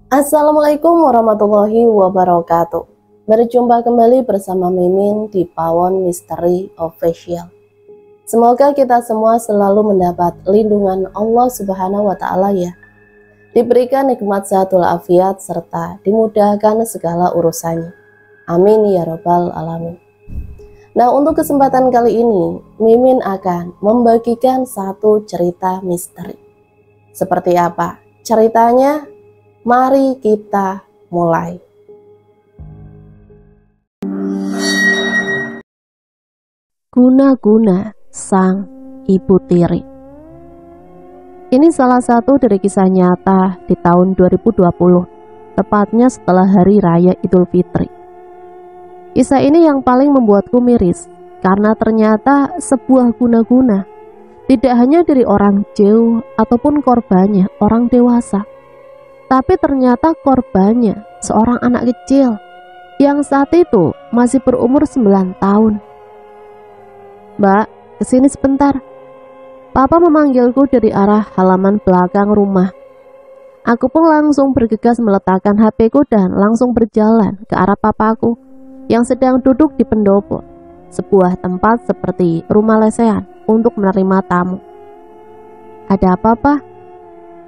Assalamualaikum warahmatullahi wabarakatuh. Berjumpa kembali bersama Mimin di Pawon Misteri Official. Semoga kita semua selalu mendapat lindungan Allah Subhanahu wa Ta'ala ya. Diberikan nikmat sehat walafiat serta dimudahkan segala urusannya. Amin ya robbal alamin. Nah, untuk kesempatan kali ini Mimin akan membagikan satu cerita misteri. Seperti apa ceritanya? Mari kita mulai. Guna-guna sang ibu tiri. Ini salah satu dari kisah nyata di tahun 2020, tepatnya setelah Hari Raya Idul Fitri. Kisah ini yang paling membuatku miris, karena ternyata sebuah guna-guna tidak hanya dari orang jauh ataupun korbannya orang dewasa, tapi ternyata korbannya seorang anak kecil yang saat itu masih berumur 9 tahun. "Mbak, kesini sebentar." Papa memanggilku dari arah halaman belakang rumah. Aku pun langsung bergegas meletakkan HP-ku dan langsung berjalan ke arah papaku yang sedang duduk di pendopo, sebuah tempat seperti rumah lesehan untuk menerima tamu. "Ada apa, Pak?"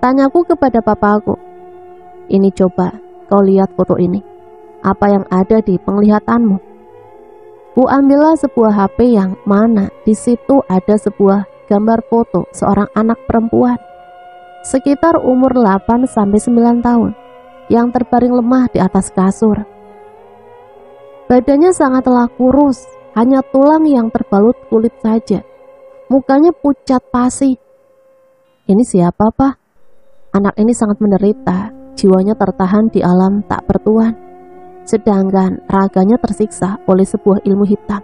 tanyaku kepada papaku. "Ini coba, kau lihat foto ini. Apa yang ada di penglihatanmu?" Ku ambillah sebuah HP yang mana di situ ada sebuah gambar foto seorang anak perempuan sekitar umur 8-9 tahun yang terbaring lemah di atas kasur. Badannya sangatlah kurus, hanya tulang yang terbalut kulit saja. Mukanya pucat pasi. "Ini siapa, Pak?" Anak ini sangat menderita. Jiwanya tertahan di alam tak bertuan, sedangkan raganya tersiksa oleh sebuah ilmu hitam.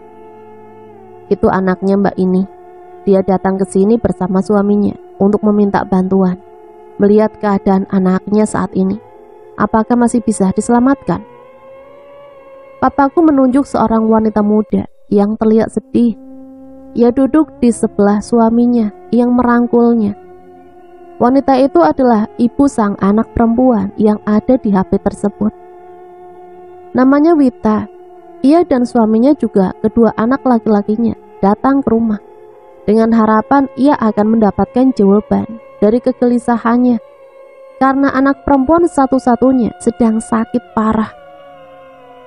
"Itu anaknya Mbak ini. Dia datang ke sini bersama suaminya untuk meminta bantuan. Melihat keadaan anaknya saat ini, apakah masih bisa diselamatkan?" Papaku menunjuk seorang wanita muda yang terlihat sedih. Ia duduk di sebelah suaminya yang merangkulnya. Wanita itu adalah ibu sang anak perempuan yang ada di HP tersebut. Namanya Wita. Ia dan suaminya juga kedua anak laki-lakinya datang ke rumah dengan harapan ia akan mendapatkan jawaban dari kegelisahannya karena anak perempuan satu-satunya sedang sakit parah.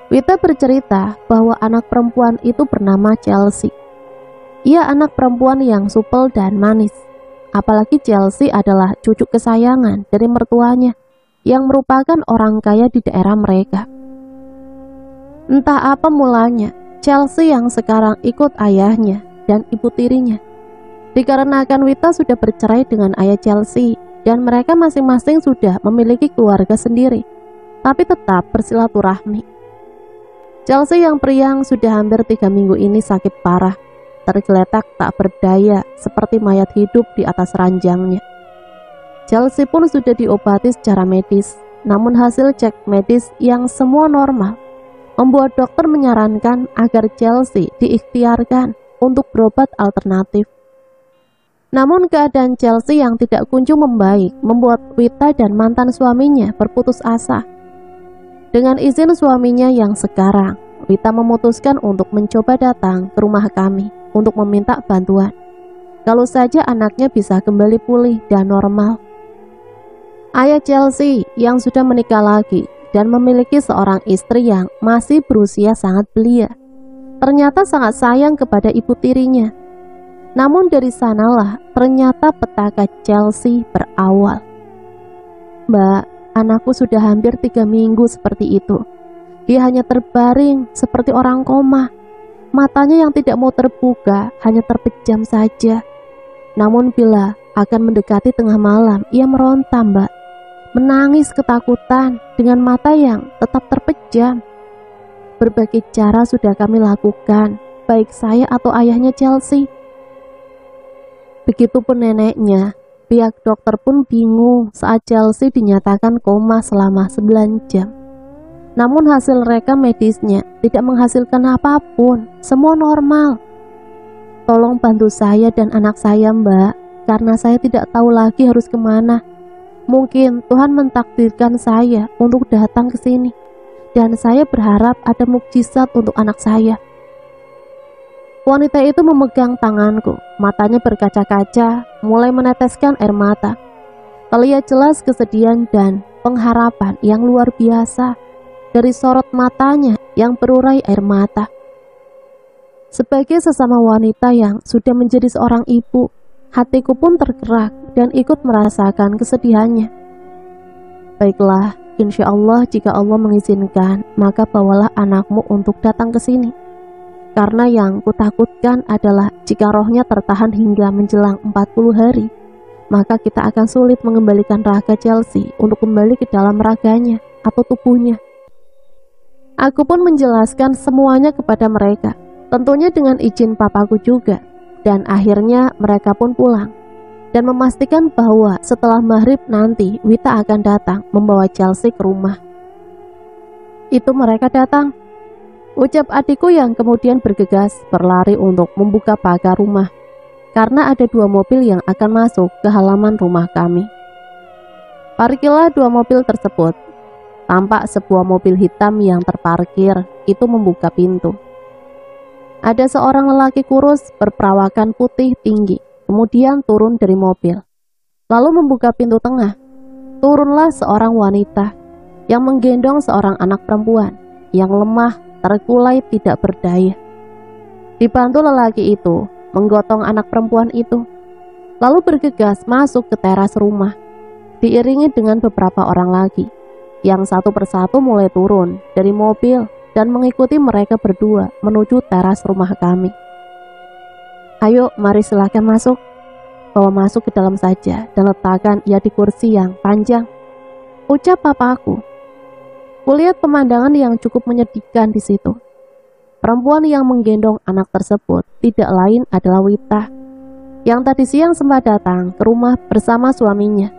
Wita bercerita bahwa anak perempuan itu bernama Chelsea. Ia anak perempuan yang supel dan manis. Apalagi Chelsea adalah cucu kesayangan dari mertuanya yang merupakan orang kaya di daerah mereka. Entah apa mulanya, Chelsea yang sekarang ikut ayahnya dan ibu tirinya. Dikarenakan Wita sudah bercerai dengan ayah Chelsea dan mereka masing-masing sudah memiliki keluarga sendiri, tapi tetap bersilaturahmi. Chelsea yang priang sudah hampir 3 minggu ini sakit parah, tergeletak tak berdaya seperti mayat hidup di atas ranjangnya. Chelsea pun sudah diobati secara medis, namun hasil cek medis yang semua normal membuat dokter menyarankan agar Chelsea diikhtiarkan untuk berobat alternatif. Namun keadaan Chelsea yang tidak kunjung membaik membuat Wita dan mantan suaminya berputus asa. Dengan izin suaminya yang sekarang, Wita memutuskan untuk mencoba datang ke rumah kami untuk meminta bantuan, kalau saja anaknya bisa kembali pulih dan normal. Ayah Chelsea yang sudah menikah lagi dan memiliki seorang istri yang masih berusia sangat belia, ternyata sangat sayang kepada ibu tirinya. Namun dari sanalah ternyata petaka Chelsea berawal. "Mbak, anakku sudah hampir 3 minggu seperti itu. Dia hanya terbaring seperti orang koma. Matanya yang tidak mau terbuka hanya terpejam saja. Namun bila akan mendekati tengah malam, ia meronta, Mbak. Menangis ketakutan dengan mata yang tetap terpejam. Berbagai cara sudah kami lakukan, baik saya atau ayahnya Chelsea. Begitupun neneknya. Pihak dokter pun bingung saat Chelsea dinyatakan koma selama 9 jam. Namun hasil rekam medisnya tidak menghasilkan apapun, semua normal. Tolong bantu saya dan anak saya, Mbak, karena saya tidak tahu lagi harus kemana. Mungkin Tuhan mentakdirkan saya untuk datang ke sini, dan saya berharap ada mukjizat untuk anak saya. Wanita itu memegang tanganku, matanya berkaca-kaca, mulai meneteskan air mata. Terlihat jelas kesedihan dan pengharapan yang luar biasa dari sorot matanya yang berurai air mata. Sebagai sesama wanita yang sudah menjadi seorang ibu, hatiku pun tergerak dan ikut merasakan kesedihannya. Baiklah, insya Allah jika Allah mengizinkan, maka bawalah anakmu untuk datang ke sini. Karena yang kutakutkan adalah jika rohnya tertahan hingga menjelang 40 hari, maka kita akan sulit mengembalikan raga Chelsea untuk kembali ke dalam raganya atau tubuhnya. Aku pun menjelaskan semuanya kepada mereka, tentunya dengan izin papaku juga, dan akhirnya mereka pun pulang dan memastikan bahwa setelah maghrib nanti Wita akan datang membawa Chelsea ke rumah. Itu mereka datang, ucap adikku yang kemudian bergegas berlari untuk membuka pagar rumah, karena ada 2 mobil yang akan masuk ke halaman rumah kami. Parkirlah 2 mobil tersebut. Tampak sebuah mobil hitam yang terparkir itu membuka pintu. Ada seorang lelaki kurus berperawakan putih tinggi, kemudian turun dari mobil, lalu membuka pintu tengah. Turunlah seorang wanita yang menggendong seorang anak perempuan yang lemah, terkulai, tidak berdaya. Dibantu lelaki itu menggotong anak perempuan itu, lalu bergegas masuk ke teras rumah, diiringi dengan beberapa orang lagi, yang satu persatu mulai turun dari mobil dan mengikuti mereka berdua menuju teras rumah kami. Ayo, mari silahkan masuk. Bawa masuk ke dalam saja dan letakkan ia di kursi yang panjang, ucap papaku. Kulihat pemandangan yang cukup menyedihkan di situ. Perempuan yang menggendong anak tersebut tidak lain adalah Wita, yang tadi siang sempat datang ke rumah bersama suaminya.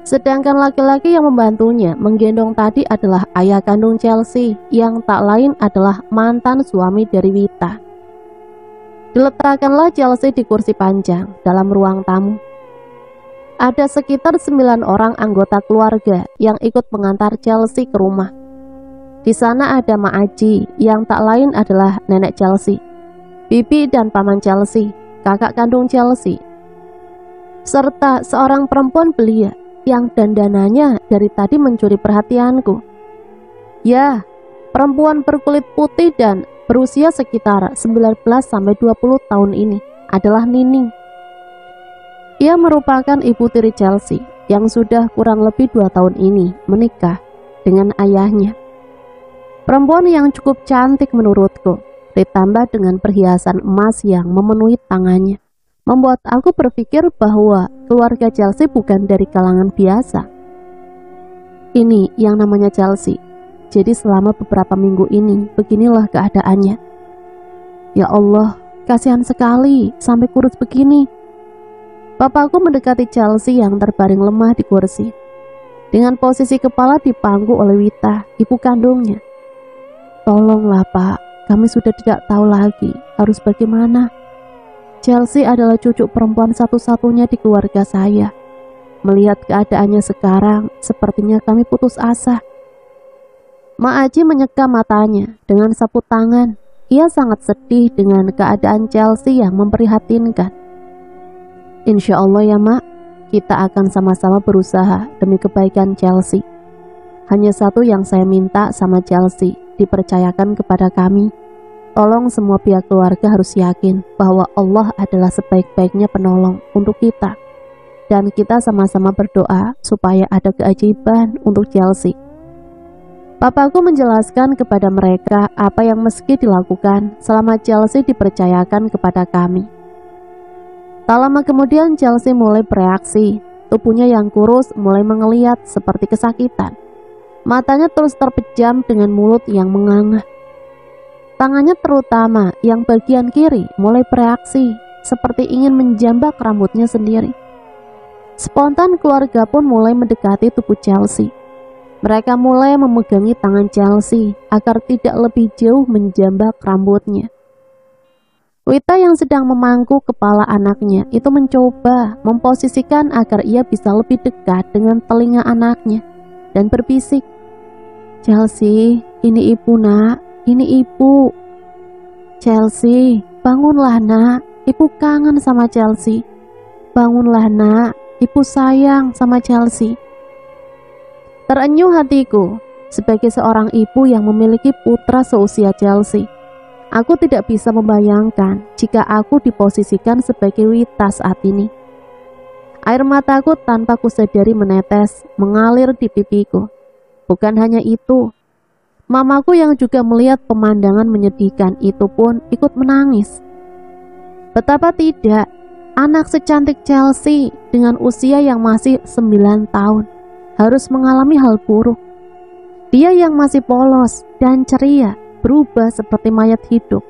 Sedangkan laki-laki yang membantunya menggendong tadi adalah ayah kandung Chelsea, yang tak lain adalah mantan suami dari Wita. Diletakkanlah Chelsea di kursi panjang dalam ruang tamu. Ada sekitar 9 orang anggota keluarga yang ikut mengantar Chelsea ke rumah. Di sana ada Mak Aji, yang tak lain adalah nenek Chelsea, bibi dan paman Chelsea, kakak kandung Chelsea, serta seorang perempuan belia yang dandanannya dari tadi mencuri perhatianku. Ya, perempuan berkulit putih dan berusia sekitar 19-20 tahun ini adalah Nining. Ia merupakan ibu tiri Chelsea yang sudah kurang lebih 2 tahun ini menikah dengan ayahnya. Perempuan yang cukup cantik menurutku, ditambah dengan perhiasan emas yang memenuhi tangannya, membuat aku berpikir bahwa keluarga Chelsea bukan dari kalangan biasa. Ini yang namanya Chelsea. Jadi selama beberapa minggu ini, beginilah keadaannya. Ya Allah, kasihan sekali sampai kurus begini. Papaku mendekati Chelsea yang terbaring lemah di kursi, dengan posisi kepala dipangku oleh Wita, ibu kandungnya. Tolonglah Pak, kami sudah tidak tahu lagi harus bagaimana. Chelsea adalah cucu perempuan satu-satunya di keluarga saya. Melihat keadaannya sekarang, sepertinya kami putus asa. Mak Aji menyeka matanya dengan sapu tangan. Ia sangat sedih dengan keadaan Chelsea yang memprihatinkan. Insya Allah ya Mak, kita akan sama-sama berusaha demi kebaikan Chelsea. Hanya satu yang saya minta sama Chelsea, dipercayakan kepada kami. Tolong semua pihak keluarga harus yakin bahwa Allah adalah sebaik-baiknya penolong untuk kita. Dan kita sama-sama berdoa supaya ada keajaiban untuk Chelsea. Papaku menjelaskan kepada mereka apa yang meski dilakukan selama Chelsea dipercayakan kepada kami. Tak lama kemudian Chelsea mulai bereaksi. Tubuhnya yang kurus mulai mengeliat seperti kesakitan. Matanya terus terpejam dengan mulut yang menganga. Tangannya terutama yang bagian kiri mulai bereaksi seperti ingin menjambak rambutnya sendiri. Spontan keluarga pun mulai mendekati tubuh Chelsea. Mereka mulai memegangi tangan Chelsea agar tidak lebih jauh menjambak rambutnya. Wita yang sedang memangku kepala anaknya itu mencoba memposisikan agar ia bisa lebih dekat dengan telinga anaknya dan berbisik, "Chelsea, ini ibu nak, ini ibu. Chelsea, bangunlah nak, ibu kangen sama Chelsea. Bangunlah nak, ibu sayang sama Chelsea." Terenyuh hatiku sebagai seorang ibu yang memiliki putra seusia Chelsea. Aku tidak bisa membayangkan jika aku diposisikan sebagai Wita saat ini. Air mataku tanpa kusadari menetes, mengalir di pipiku. Bukan hanya itu, mamaku yang juga melihat pemandangan menyedihkan itu pun ikut menangis. Betapa tidak, anak secantik Chelsea dengan usia yang masih 9 tahun harus mengalami hal buruk. Dia yang masih polos dan ceria berubah seperti mayat hidup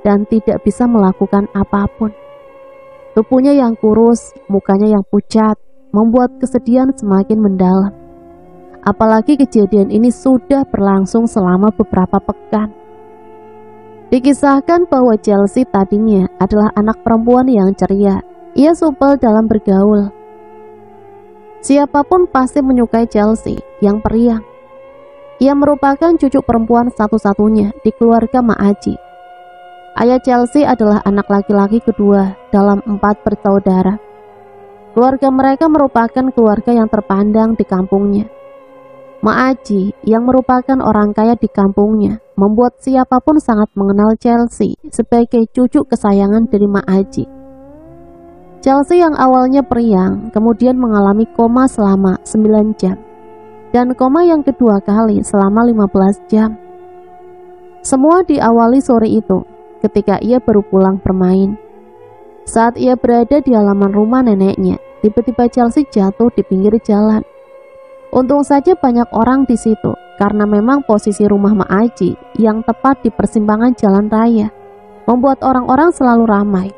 dan tidak bisa melakukan apapun. Tubuhnya yang kurus, mukanya yang pucat, membuat kesedihan semakin mendalam. Apalagi kejadian ini sudah berlangsung selama beberapa pekan. Dikisahkan bahwa Chelsea tadinya adalah anak perempuan yang ceria. Ia supel dalam bergaul. Siapapun pasti menyukai Chelsea yang periang. Ia merupakan cucu perempuan satu-satunya di keluarga Mak Aji. Ayah Chelsea adalah anak laki-laki kedua dalam 4 bersaudara. Keluarga mereka merupakan keluarga yang terpandang di kampungnya. Mak Aji yang merupakan orang kaya di kampungnya membuat siapapun sangat mengenal Chelsea sebagai cucu kesayangan dari Mak Aji. Chelsea yang awalnya periang kemudian mengalami koma selama 9 jam. Dan koma yang kedua kali selama 15 jam. Semua diawali sore itu ketika ia baru pulang bermain. Saat ia berada di halaman rumah neneknya, tiba-tiba Chelsea jatuh di pinggir jalan. Untung saja banyak orang di situ karena memang posisi rumah Mak Aji yang tepat di persimpangan jalan raya membuat orang-orang selalu ramai.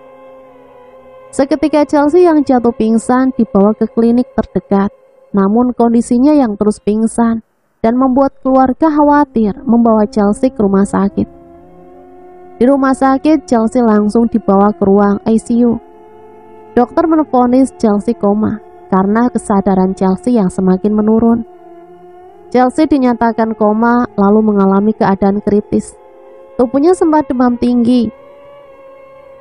Seketika Chelsea yang jatuh pingsan dibawa ke klinik terdekat. Namun kondisinya yang terus pingsan dan membuat keluarga khawatir membawa Chelsea ke rumah sakit. Di rumah sakit, Chelsea langsung dibawa ke ruang ICU. Dokter menvonis Chelsea koma karena kesadaran Chelsea yang semakin menurun. Chelsea dinyatakan koma lalu mengalami keadaan kritis. Tubuhnya sempat demam tinggi.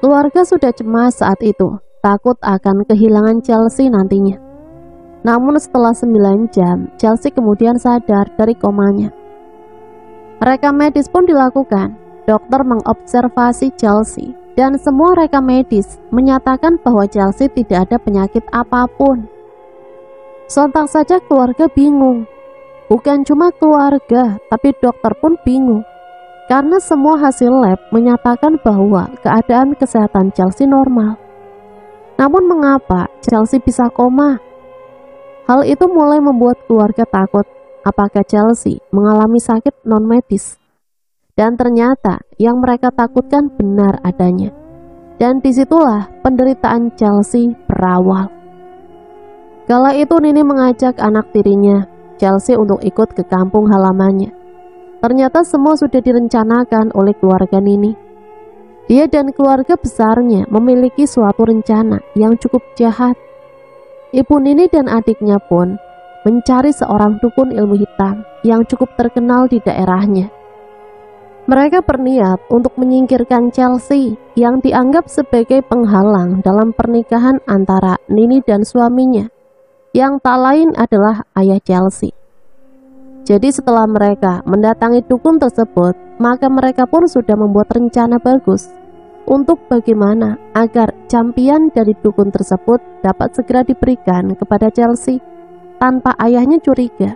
Keluarga sudah cemas saat itu, takut akan kehilangan Chelsea nantinya. Namun setelah 9 jam, Chelsea kemudian sadar dari komanya. Rekam medis pun dilakukan. Dokter mengobservasi Chelsea dan semua rekam medis menyatakan bahwa Chelsea tidak ada penyakit apapun. Sontak saja keluarga bingung. Bukan cuma keluarga, tapi dokter pun bingung. Karena semua hasil lab menyatakan bahwa keadaan kesehatan Chelsea normal. Namun mengapa Chelsea bisa koma? Hal itu mulai membuat keluarga takut apakah Chelsea mengalami sakit non-medis. Dan ternyata yang mereka takutkan benar adanya. Dan disitulah penderitaan Chelsea berawal. Kala itu Nini mengajak anak tirinya, Chelsea, untuk ikut ke kampung halamannya. Ternyata semua sudah direncanakan oleh keluarga Nini. Dia dan keluarga besarnya memiliki suatu rencana yang cukup jahat. Ibu Nini dan adiknya pun mencari seorang dukun ilmu hitam yang cukup terkenal di daerahnya. Mereka berniat untuk menyingkirkan Chelsea yang dianggap sebagai penghalang dalam pernikahan antara Nini dan suaminya, yang tak lain adalah ayah Chelsea. Jadi setelah mereka mendatangi dukun tersebut, maka mereka pun sudah membuat rencana bagus untuk bagaimana agar campian dari dukun tersebut dapat segera diberikan kepada Chelsea tanpa ayahnya curiga.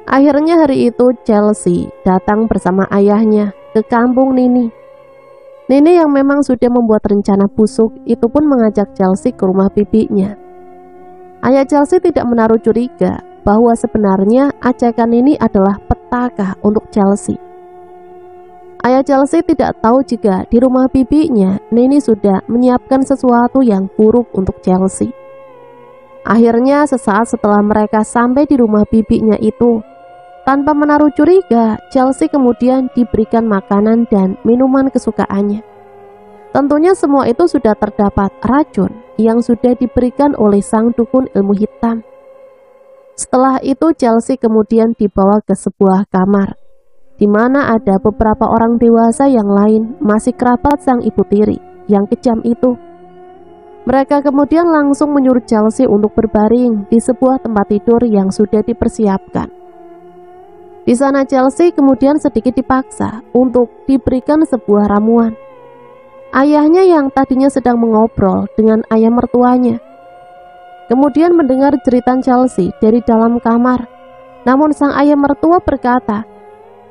Akhirnya hari itu Chelsea datang bersama ayahnya ke kampung Nini. Nini yang memang sudah membuat rencana busuk itu pun mengajak Chelsea ke rumah bibinya. Ayah Chelsea tidak menaruh curiga bahwa sebenarnya ajakan Nini adalah petaka untuk Chelsea. Ayah Chelsea tidak tahu jika di rumah bibinya Nini sudah menyiapkan sesuatu yang buruk untuk Chelsea. Akhirnya sesaat setelah mereka sampai di rumah bibinya itu, tanpa menaruh curiga, Chelsea kemudian diberikan makanan dan minuman kesukaannya. Tentunya semua itu sudah terdapat racun yang sudah diberikan oleh sang dukun ilmu hitam. Setelah itu Chelsea kemudian dibawa ke sebuah kamar, di mana ada beberapa orang dewasa yang lain masih kerabat sang ibu tiri yang kejam itu. Mereka kemudian langsung menyuruh Chelsea untuk berbaring di sebuah tempat tidur yang sudah dipersiapkan. Di sana Chelsea kemudian sedikit dipaksa untuk diberikan sebuah ramuan. Ayahnya yang tadinya sedang mengobrol dengan ayah mertuanya kemudian mendengar jeritan Chelsea dari dalam kamar. Namun sang ayah mertua berkata,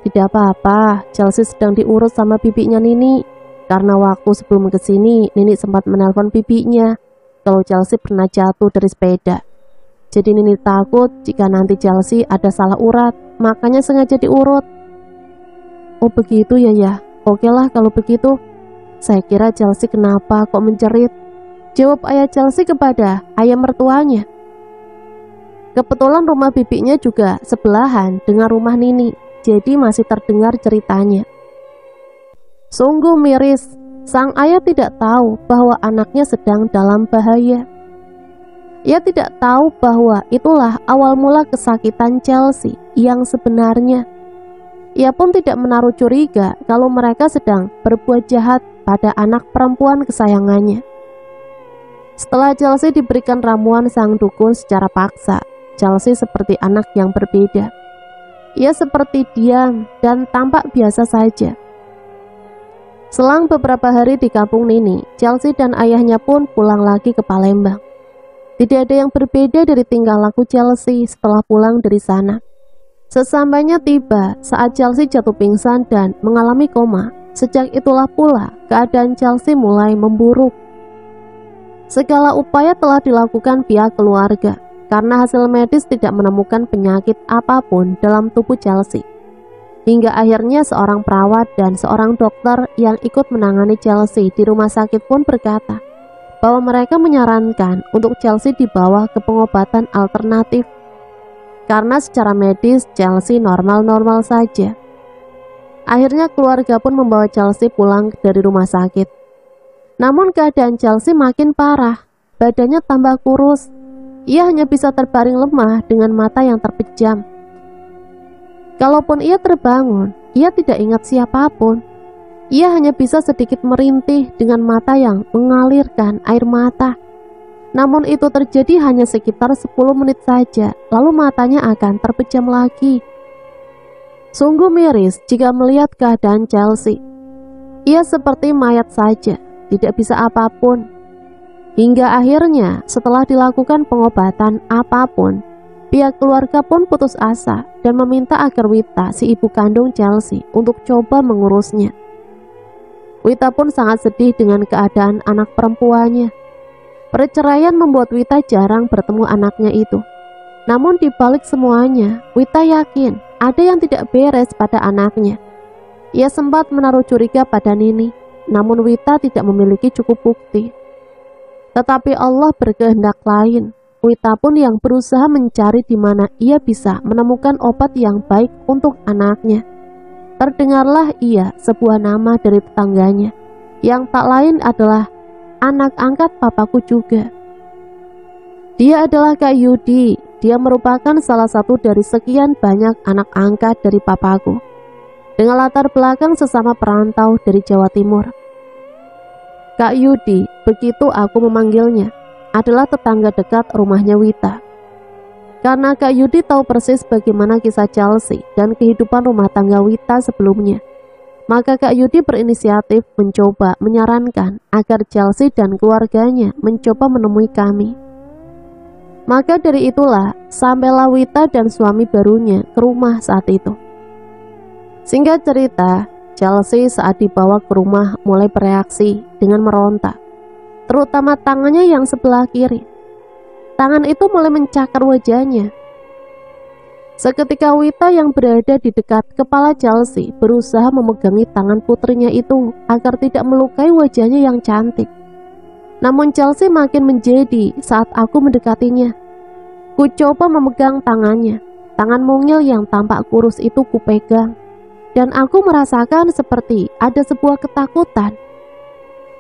"Tidak apa-apa, Chelsea sedang diurus sama bibinya Nini. Karena waktu sebelum kesini, Nini sempat menelpon bibinya kalau Chelsea pernah jatuh dari sepeda. Jadi Nini takut jika nanti Chelsea ada salah urat, makanya sengaja diurut." "Oh begitu ya. Oke lah kalau begitu. Saya kira Chelsea kenapa kok menjerit?" jawab ayah Chelsea kepada ayah mertuanya. Kebetulan rumah bibinya juga sebelahan dengan rumah Nini, jadi masih terdengar ceritanya. Sungguh miris, sang ayah tidak tahu bahwa anaknya sedang dalam bahaya. Ia tidak tahu bahwa itulah awal mula kesakitan Chelsea yang sebenarnya. Ia pun tidak menaruh curiga kalau mereka sedang berbuat jahat pada anak perempuan kesayangannya. Setelah Chelsea diberikan ramuan sang dukun secara paksa, Chelsea seperti anak yang berbeda. Ia seperti diam dan tampak biasa saja. Selang beberapa hari di kampung Nini, Chelsea dan ayahnya pun pulang lagi ke Palembang. Tidak ada yang berbeda dari tingkah laku Chelsea setelah pulang dari sana. Sesampainya tiba saat Chelsea jatuh pingsan dan mengalami koma. Sejak itulah pula keadaan Chelsea mulai memburuk. Segala upaya telah dilakukan pihak keluarga karena hasil medis tidak menemukan penyakit apapun dalam tubuh Chelsea. Hingga akhirnya seorang perawat dan seorang dokter yang ikut menangani Chelsea di rumah sakit pun berkata bahwa mereka menyarankan untuk Chelsea dibawa ke pengobatan alternatif karena secara medis Chelsea normal-normal saja. Akhirnya keluarga pun membawa Chelsea pulang dari rumah sakit. Namun keadaan Chelsea makin parah, badannya tambah kurus. Ia hanya bisa terbaring lemah dengan mata yang terpejam. Kalaupun ia terbangun, ia tidak ingat siapapun. Ia hanya bisa sedikit merintih dengan mata yang mengalirkan air mata. Namun itu terjadi hanya sekitar 10 menit saja, lalu matanya akan terpejam lagi. Sungguh miris jika melihat keadaan Chelsea. Ia seperti mayat saja, tidak bisa apapun. Hingga akhirnya setelah dilakukan pengobatan apapun, pihak keluarga pun putus asa dan meminta agar Wita, si ibu kandung Chelsea, untuk coba mengurusnya. Wita pun sangat sedih dengan keadaan anak perempuannya. Perceraian membuat Wita jarang bertemu anaknya itu. Namun di balik semuanya, Wita yakin ada yang tidak beres pada anaknya. Ia sempat menaruh curiga pada Nini, namun Wita tidak memiliki cukup bukti. Tetapi Allah berkehendak lain. Wita pun yang berusaha mencari di mana ia bisa menemukan obat yang baik untuk anaknya. Terdengarlah ia sebuah nama dari tetangganya, yang tak lain adalah anak angkat papaku juga. Dia adalah Kak Yudi. Dia merupakan salah satu dari sekian banyak anak angkat dari papaku, dengan latar belakang sesama perantau dari Jawa Timur. Kak Yudi, begitu aku memanggilnya, adalah tetangga dekat rumahnya Wita. Karena Kak Yudi tahu persis bagaimana kisah Chelsea dan kehidupan rumah tangga Wita sebelumnya, maka Kak Yudi berinisiatif mencoba menyarankan agar Chelsea dan keluarganya mencoba menemui kami. Maka dari itulah sampailah Wita dan suami barunya ke rumah saat itu. Singkat cerita, Chelsea saat dibawa ke rumah mulai bereaksi dengan meronta, terutama tangannya yang sebelah kiri. Tangan itu mulai mencakar wajahnya. Seketika Wita yang berada di dekat kepala Chelsea berusaha memegangi tangan putrinya itu agar tidak melukai wajahnya yang cantik. Namun Chelsea makin menjadi saat aku mendekatinya. Ku coba memegang tangannya. Tangan mungil yang tampak kurus itu kupegang, dan aku merasakan seperti ada sebuah ketakutan.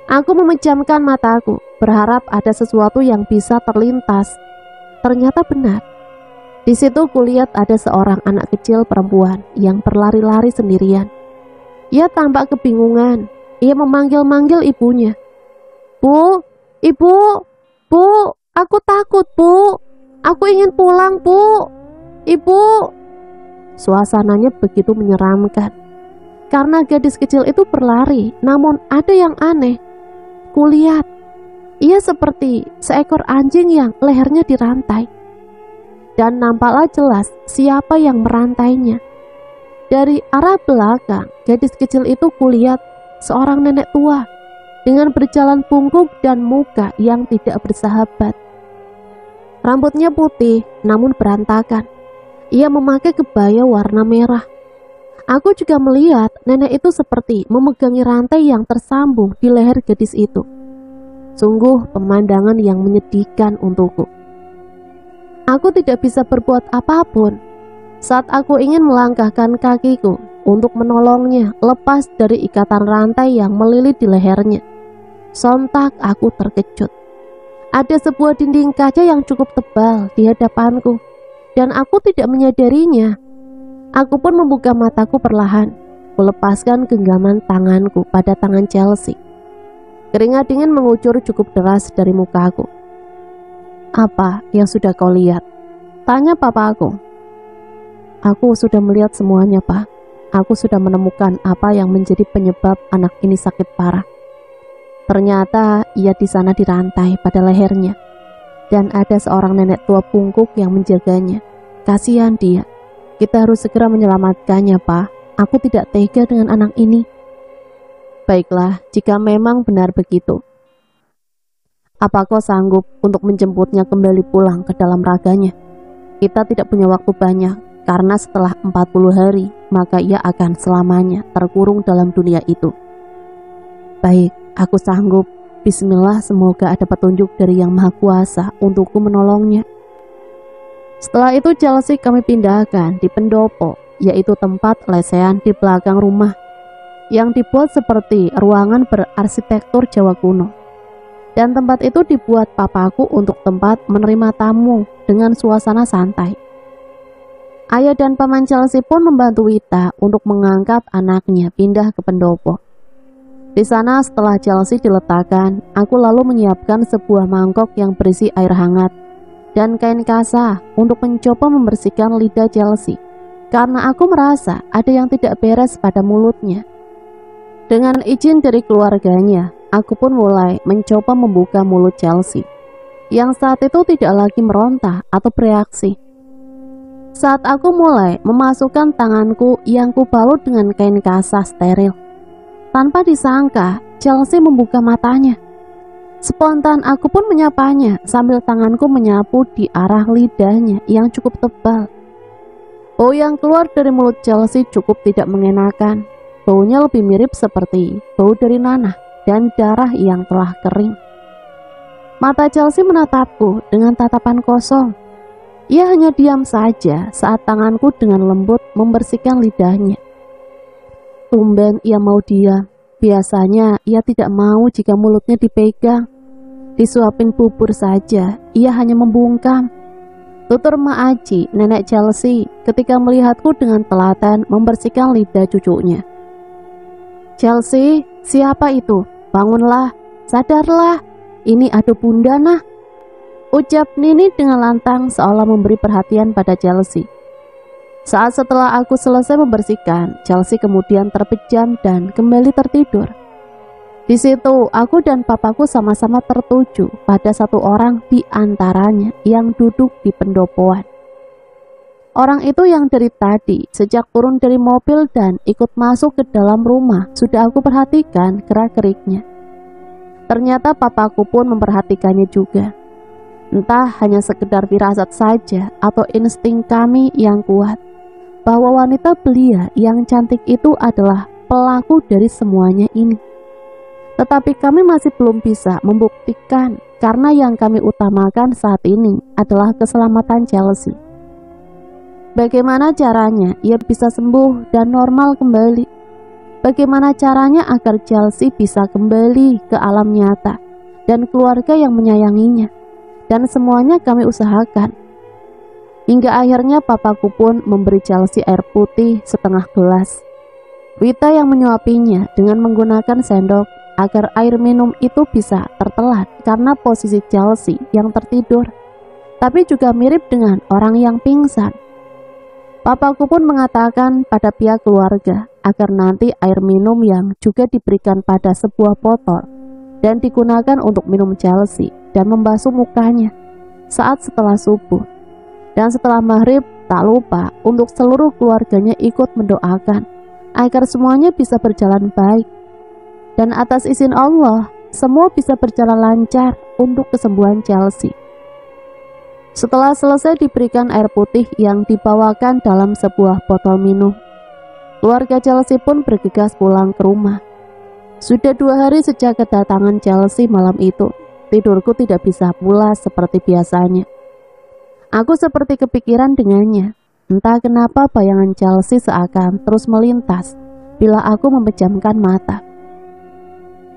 Aku memejamkan mataku, berharap ada sesuatu yang bisa terlintas. Ternyata benar. Di situ kulihat ada seorang anak kecil perempuan yang berlari-lari sendirian. Ia tampak kebingungan. Ia memanggil-manggil ibunya. Bu, ibu, bu, aku takut, bu. Aku ingin pulang, bu. Ibu. Suasananya begitu menyeramkan. Karena gadis kecil itu berlari, namun ada yang aneh. Kulihat, ia seperti seekor anjing yang lehernya dirantai. Dan nampaklah jelas siapa yang merantainya. Dari arah belakang, gadis kecil itu kulihat seorang nenek tua dengan berjalan bungkuk dan muka yang tidak bersahabat. Rambutnya putih namun berantakan. Ia memakai kebaya warna merah. Aku juga melihat nenek itu seperti memegangi rantai yang tersambung di leher gadis itu. Sungguh pemandangan yang menyedihkan untukku. Aku tidak bisa berbuat apapun saat aku ingin melangkahkan kakiku untuk menolongnya lepas dari ikatan rantai yang melilit di lehernya. Sontak aku terkejut. Ada sebuah dinding kaca yang cukup tebal di hadapanku dan aku tidak menyadarinya. Aku pun membuka mataku perlahan, melepaskan genggaman tanganku pada tangan Chelsea. Keringat dingin mengucur cukup deras dari mukaku. Apa yang sudah kau lihat? Tanya papa aku. Aku sudah melihat semuanya, Pak. Aku sudah menemukan apa yang menjadi penyebab anak ini sakit parah. Ternyata ia di sana dirantai pada lehernya. Dan ada seorang nenek tua bungkuk yang menjaganya. Kasihan dia. Kita harus segera menyelamatkannya, Pak. Aku tidak tega dengan anak ini. Baiklah, jika memang benar begitu. Apa kau sanggup untuk menjemputnya kembali pulang ke dalam raganya? Kita tidak punya waktu banyak, karena setelah 40 hari, maka ia akan selamanya terkurung dalam dunia itu. Baik, aku sanggup. Bismillah, semoga ada petunjuk dari Yang Maha Kuasa untukku menolongnya. Setelah itu Chelsea kami pindahkan di pendopo, yaitu tempat lesehan di belakang rumah, yang dibuat seperti ruangan berarsitektur Jawa kuno. Dan tempat itu dibuat papaku untuk tempat menerima tamu dengan suasana santai. Ayah dan paman Chelsea pun membantu Wita untuk mengangkat anaknya pindah ke pendopo. Di sana setelah Chelsea diletakkan, aku lalu menyiapkan sebuah mangkok yang berisi air hangat dan kain kasa untuk mencoba membersihkan lidah Chelsea, karena aku merasa ada yang tidak beres pada mulutnya. Dengan izin dari keluarganya, aku pun mulai mencoba membuka mulut Chelsea, yang saat itu tidak lagi meronta atau bereaksi. Saat aku mulai memasukkan tanganku yang kubalut dengan kain kasa steril, tanpa disangka Chelsea membuka matanya. Spontan aku pun menyapanya sambil tanganku menyapu di arah lidahnya yang cukup tebal. Bau yang keluar dari mulut Chelsea cukup tidak mengenakan. Baunya lebih mirip seperti bau dari nanah dan darah yang telah kering. Mata Chelsea menatapku dengan tatapan kosong. Ia hanya diam saja saat tanganku dengan lembut membersihkan lidahnya. Tumben ia mau diam. Biasanya ia tidak mau jika mulutnya dipegang. Disuapin bubur saja, ia hanya membungkam. Tutur Ma Aji, nenek Chelsea, ketika melihatku dengan telaten membersihkan lidah cucunya. Chelsea, siapa itu? Bangunlah, sadarlah, ini ada bunda nah. Ucap Nini dengan lantang seolah memberi perhatian pada Chelsea. Saat setelah aku selesai membersihkan, Chelsea kemudian terpejam dan kembali tertidur. Di situ, aku dan papaku sama-sama tertuju pada satu orang di antaranya yang duduk di pendopoan. Orang itu yang dari tadi, sejak turun dari mobil dan ikut masuk ke dalam rumah, sudah aku perhatikan gerak-geriknya. Ternyata papaku pun memperhatikannya juga. Entah hanya sekedar firasat saja atau insting kami yang kuat, bahwa wanita belia yang cantik itu adalah pelaku dari semuanya ini. Tetapi kami masih belum bisa membuktikan karena yang kami utamakan saat ini adalah keselamatan Chelsea. Bagaimana caranya ia bisa sembuh dan normal kembali? Bagaimana caranya agar Chelsea bisa kembali ke alam nyata dan keluarga yang menyayanginya. Dan semuanya kami usahakan. Hingga akhirnya papaku pun memberi Chelsea air putih setengah gelas. Wita yang menyuapinya dengan menggunakan sendok agar air minum itu bisa tertelan karena posisi Chelsea yang tertidur, tapi juga mirip dengan orang yang pingsan. Papaku pun mengatakan pada pihak keluarga agar nanti air minum yang juga diberikan pada sebuah botol dan digunakan untuk minum Chelsea dan membasuh mukanya saat setelah subuh. Dan setelah maghrib tak lupa untuk seluruh keluarganya ikut mendoakan agar semuanya bisa berjalan baik. Dan atas izin Allah, semua bisa berjalan lancar untuk kesembuhan Chelsea. Setelah selesai diberikan air putih yang dibawakan dalam sebuah botol minum, keluarga Chelsea pun bergegas pulang ke rumah. Sudah 2 hari sejak kedatangan Chelsea malam itu, tidurku tidak bisa pulas seperti biasanya. Aku seperti kepikiran dengannya. Entah kenapa bayangan Chelsea seakan terus melintas bila aku memejamkan mata.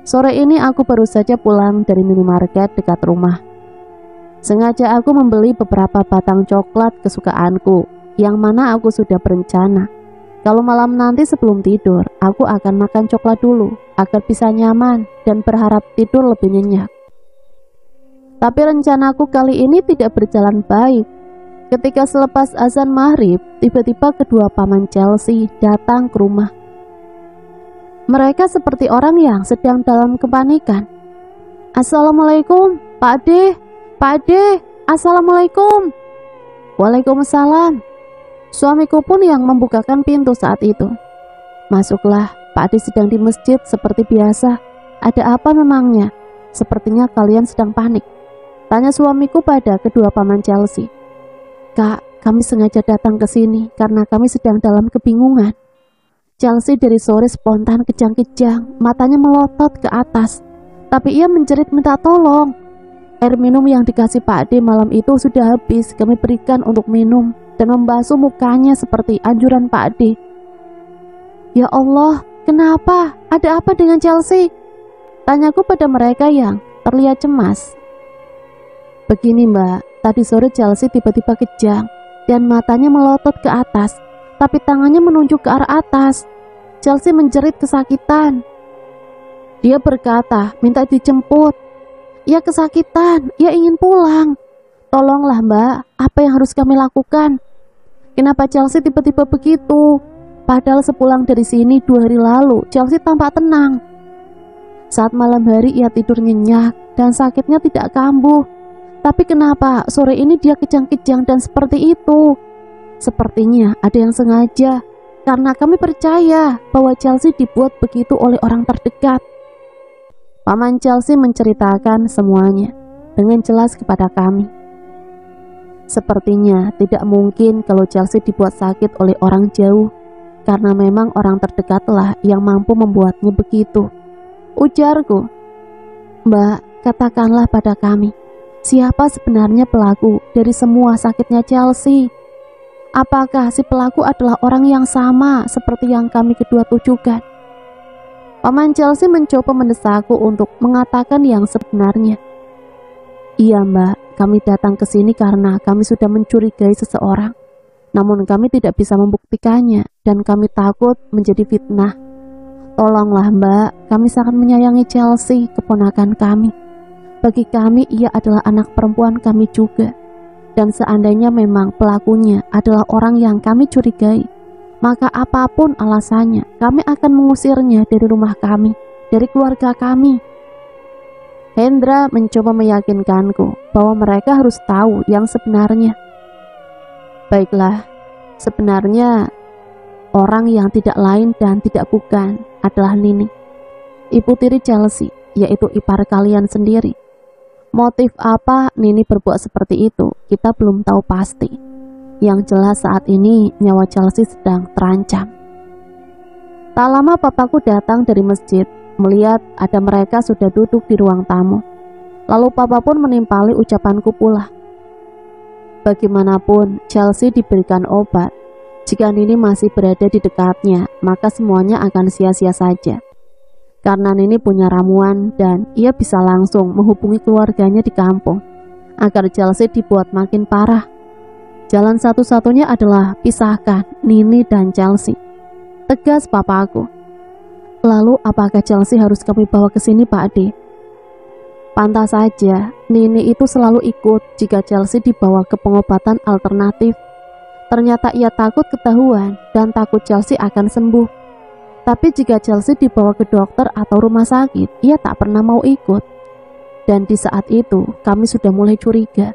Sore ini aku baru saja pulang dari minimarket dekat rumah. Sengaja aku membeli beberapa batang coklat kesukaanku, yang mana aku sudah berencana kalau malam nanti sebelum tidur, aku akan makan coklat dulu agar bisa nyaman dan berharap tidur lebih nyenyak. Tapi rencanaku kali ini tidak berjalan baik. Ketika selepas azan maghrib, tiba-tiba kedua paman Chelsea datang ke rumah. Mereka seperti orang yang sedang dalam kepanikan. Assalamualaikum, Pak Ade, Pak Ade, Assalamualaikum. Waalaikumsalam. Suamiku pun yang membukakan pintu saat itu. Masuklah, Pak Ade sedang di masjid seperti biasa. Ada apa memangnya? Sepertinya kalian sedang panik, tanya suamiku pada kedua paman Chelsea. Kak, kami sengaja datang ke sini karena kami sedang dalam kebingungan. Chelsea dari sore spontan kejang-kejang, matanya melotot ke atas, tapi ia menjerit minta tolong. Air minum yang dikasih Pak Ade malam itu sudah habis kami berikan untuk minum dan membasuh mukanya seperti anjuran Pak Ade. Ya Allah, kenapa? Ada apa dengan Chelsea? Tanyaku pada mereka yang terlihat cemas. Begini Mbak, tadi sore Chelsea tiba-tiba kejang dan matanya melotot ke atas, tapi tangannya menunjuk ke arah atas. Chelsea menjerit kesakitan. Dia berkata minta dijemput. Ia kesakitan, ia ingin pulang. Tolonglah Mbak, apa yang harus kami lakukan? Kenapa Chelsea tiba-tiba begitu? Padahal sepulang dari sini 2 hari lalu, Chelsea tampak tenang. Saat malam hari ia tidur nyenyak dan sakitnya tidak kambuh. Tapi kenapa sore ini dia kejang-kejang dan seperti itu? Sepertinya ada yang sengaja, karena kami percaya bahwa Chelsea dibuat begitu oleh orang terdekat. Paman Chelsea menceritakan semuanya dengan jelas kepada kami. Sepertinya tidak mungkin kalau Chelsea dibuat sakit oleh orang jauh, karena memang orang terdekatlah yang mampu membuatnya begitu, ujarku. Mbak, katakanlah pada kami, siapa sebenarnya pelaku dari semua sakitnya Chelsea? Apakah si pelaku adalah orang yang sama seperti yang kami kedua tujukan? Paman Chelsea mencoba mendesakku untuk mengatakan yang sebenarnya. Iya Mbak, kami datang ke sini karena kami sudah mencurigai seseorang. Namun kami tidak bisa membuktikannya dan kami takut menjadi fitnah. Tolonglah Mbak, kami sangat menyayangi Chelsea, keponakan kami. Bagi kami ia adalah anak perempuan kami juga. Dan seandainya memang pelakunya adalah orang yang kami curigai, maka apapun alasannya, kami akan mengusirnya dari rumah kami, dari keluarga kami. Hendra mencoba meyakinkanku bahwa mereka harus tahu yang sebenarnya. Baiklah, sebenarnya orang yang tidak lain dan tidak bukan adalah Nini, ibu tiri Chelsea, yaitu ipar kalian sendiri. Motif apa Nini berbuat seperti itu, kita belum tahu pasti. Yang jelas saat ini nyawa Chelsea sedang terancam. Tak lama papaku datang dari masjid, melihat ada mereka sudah duduk di ruang tamu. Lalu papa pun menimpali ucapanku pula. Bagaimanapun Chelsea diberikan obat. Jika Nini masih berada di dekatnya, maka semuanya akan sia-sia saja. Karena Nini punya ramuan dan ia bisa langsung menghubungi keluarganya di kampung agar Chelsea dibuat makin parah. Jalan satu-satunya adalah pisahkan Nini dan Chelsea. Tegas papaku. Lalu apakah Chelsea harus kami bawa ke sini, Pak Ade? Pantas saja, Nini itu selalu ikut jika Chelsea dibawa ke pengobatan alternatif. Ternyata ia takut ketahuan dan takut Chelsea akan sembuh. Tapi jika Chelsea dibawa ke dokter atau rumah sakit, ia tak pernah mau ikut. Dan di saat itu, kami sudah mulai curiga.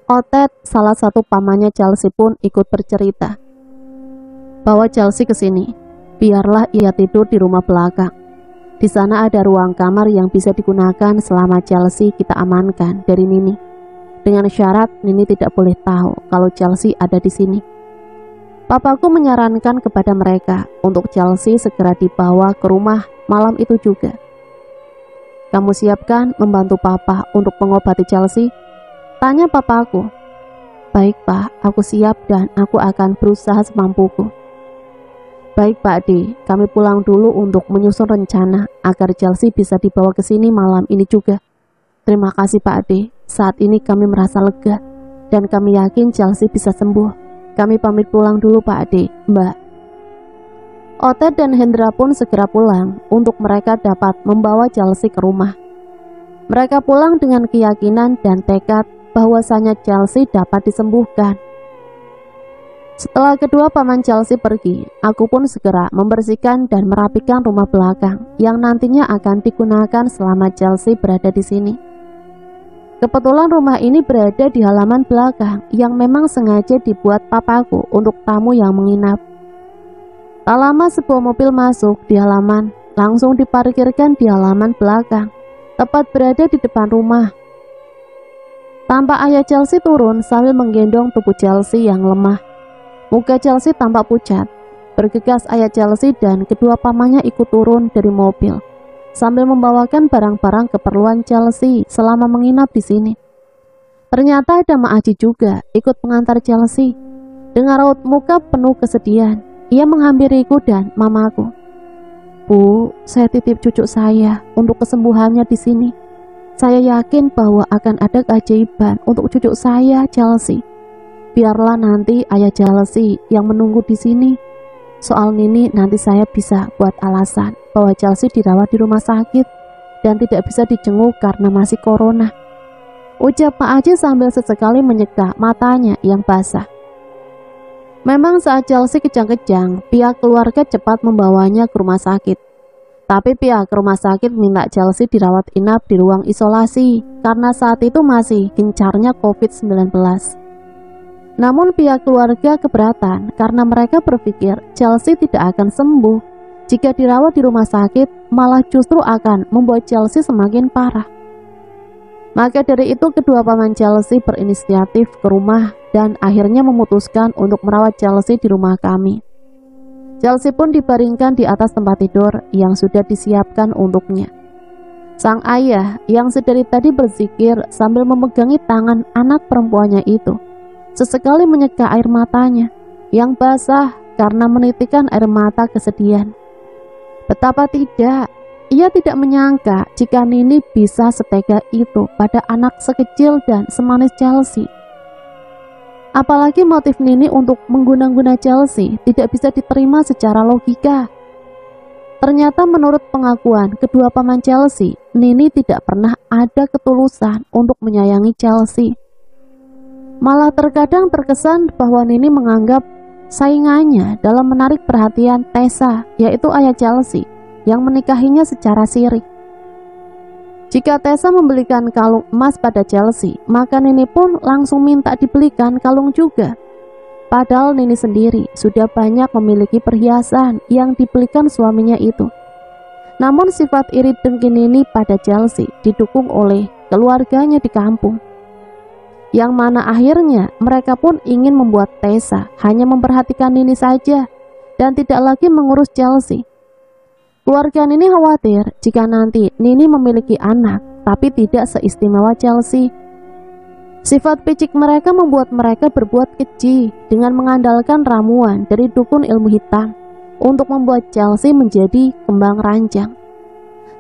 Otet, salah satu pamannya Chelsea pun ikut bercerita. Bawa Chelsea ke sini, biarlah ia tidur di rumah belakang. Di sana ada ruang kamar yang bisa digunakan selama Chelsea kita amankan dari Nini. Dengan syarat Nini tidak boleh tahu kalau Chelsea ada di sini. Papaku menyarankan kepada mereka untuk Chelsea segera dibawa ke rumah malam itu juga. Kamu siapkan membantu papa untuk mengobati Chelsea? Tanya papaku. Baik pak, aku siap dan aku akan berusaha semampuku. Baik Pak Ade, kami pulang dulu untuk menyusun rencana agar Chelsea bisa dibawa ke sini malam ini juga. Terima kasih Pak Ade, saat ini kami merasa lega dan kami yakin Chelsea bisa sembuh. Kami pamit pulang dulu Pak Ade, Mbak. Otet dan Hendra pun segera pulang untuk mereka dapat membawa Chelsea ke rumah. Mereka pulang dengan keyakinan dan tekad bahwasanya Chelsea dapat disembuhkan. Setelah kedua paman Chelsea pergi, aku pun segera membersihkan dan merapikan rumah belakang yang nantinya akan digunakan selama Chelsea berada di sini. Kebetulan rumah ini berada di halaman belakang yang memang sengaja dibuat papaku untuk tamu yang menginap. Tak lama sebuah mobil masuk di halaman, langsung diparkirkan di halaman belakang, tepat berada di depan rumah. Tampak ayah Chelsea turun sambil menggendong tubuh Chelsea yang lemah. Muka Chelsea tampak pucat. Bergegas ayah Chelsea dan kedua pamannya ikut turun dari mobil sambil membawakan barang-barang keperluan Chelsea selama menginap di sini. Ternyata ada Mak Aji juga ikut mengantar Chelsea. Dengan raut muka penuh kesedihan, ia menghampiriku dan mamaku. Bu, saya titip cucu saya untuk kesembuhannya di sini. Saya yakin bahwa akan ada keajaiban untuk cucu saya, Chelsea. Biarlah nanti ayah Chelsea yang menunggu di sini. Soal Nini nanti saya bisa buat alasan bahwa Chelsea dirawat di rumah sakit dan tidak bisa dijenguk karena masih corona. Ucap Pak Aji sambil sesekali menyeka matanya yang basah. Memang saat Chelsea kejang-kejang, pihak keluarga cepat membawanya ke rumah sakit. Tapi pihak rumah sakit minta Chelsea dirawat inap di ruang isolasi karena saat itu masih gencarnya COVID-19. Namun pihak keluarga keberatan karena mereka berpikir Chelsea tidak akan sembuh. Jika dirawat di rumah sakit, malah justru akan membuat Chelsea semakin parah. Maka dari itu kedua paman Chelsea berinisiatif ke rumah dan akhirnya memutuskan untuk merawat Chelsea di rumah kami. Chelsea pun dibaringkan di atas tempat tidur yang sudah disiapkan untuknya. Sang ayah yang sedari tadi berzikir sambil memegangi tangan anak perempuannya itu sesekali menyeka air matanya yang basah karena menitikan air mata kesedihan. Betapa tidak, ia tidak menyangka jika Nini bisa setega itu pada anak sekecil dan semanis Chelsea. Apalagi motif Nini untuk mengguna-guna Chelsea tidak bisa diterima secara logika. Ternyata menurut pengakuan kedua paman Chelsea, Nini tidak pernah ada ketulusan untuk menyayangi Chelsea. Malah terkadang terkesan bahwa Nini menganggap saingannya dalam menarik perhatian Tessa, yaitu ayah Chelsea, yang menikahinya secara sirih. Jika Tessa membelikan kalung emas pada Chelsea, maka Nini pun langsung minta dibelikan kalung juga. Padahal Nini sendiri sudah banyak memiliki perhiasan yang dibelikan suaminya itu. Namun sifat iri dengki Nini pada Chelsea didukung oleh keluarganya di kampung, yang mana akhirnya mereka pun ingin membuat Tessa hanya memperhatikan Nini saja dan tidak lagi mengurus Chelsea. Keluarga Nini khawatir jika nanti Nini memiliki anak tapi tidak seistimewa Chelsea. Sifat picik mereka membuat mereka berbuat keji dengan mengandalkan ramuan dari dukun ilmu hitam untuk membuat Chelsea menjadi kembang ranjang.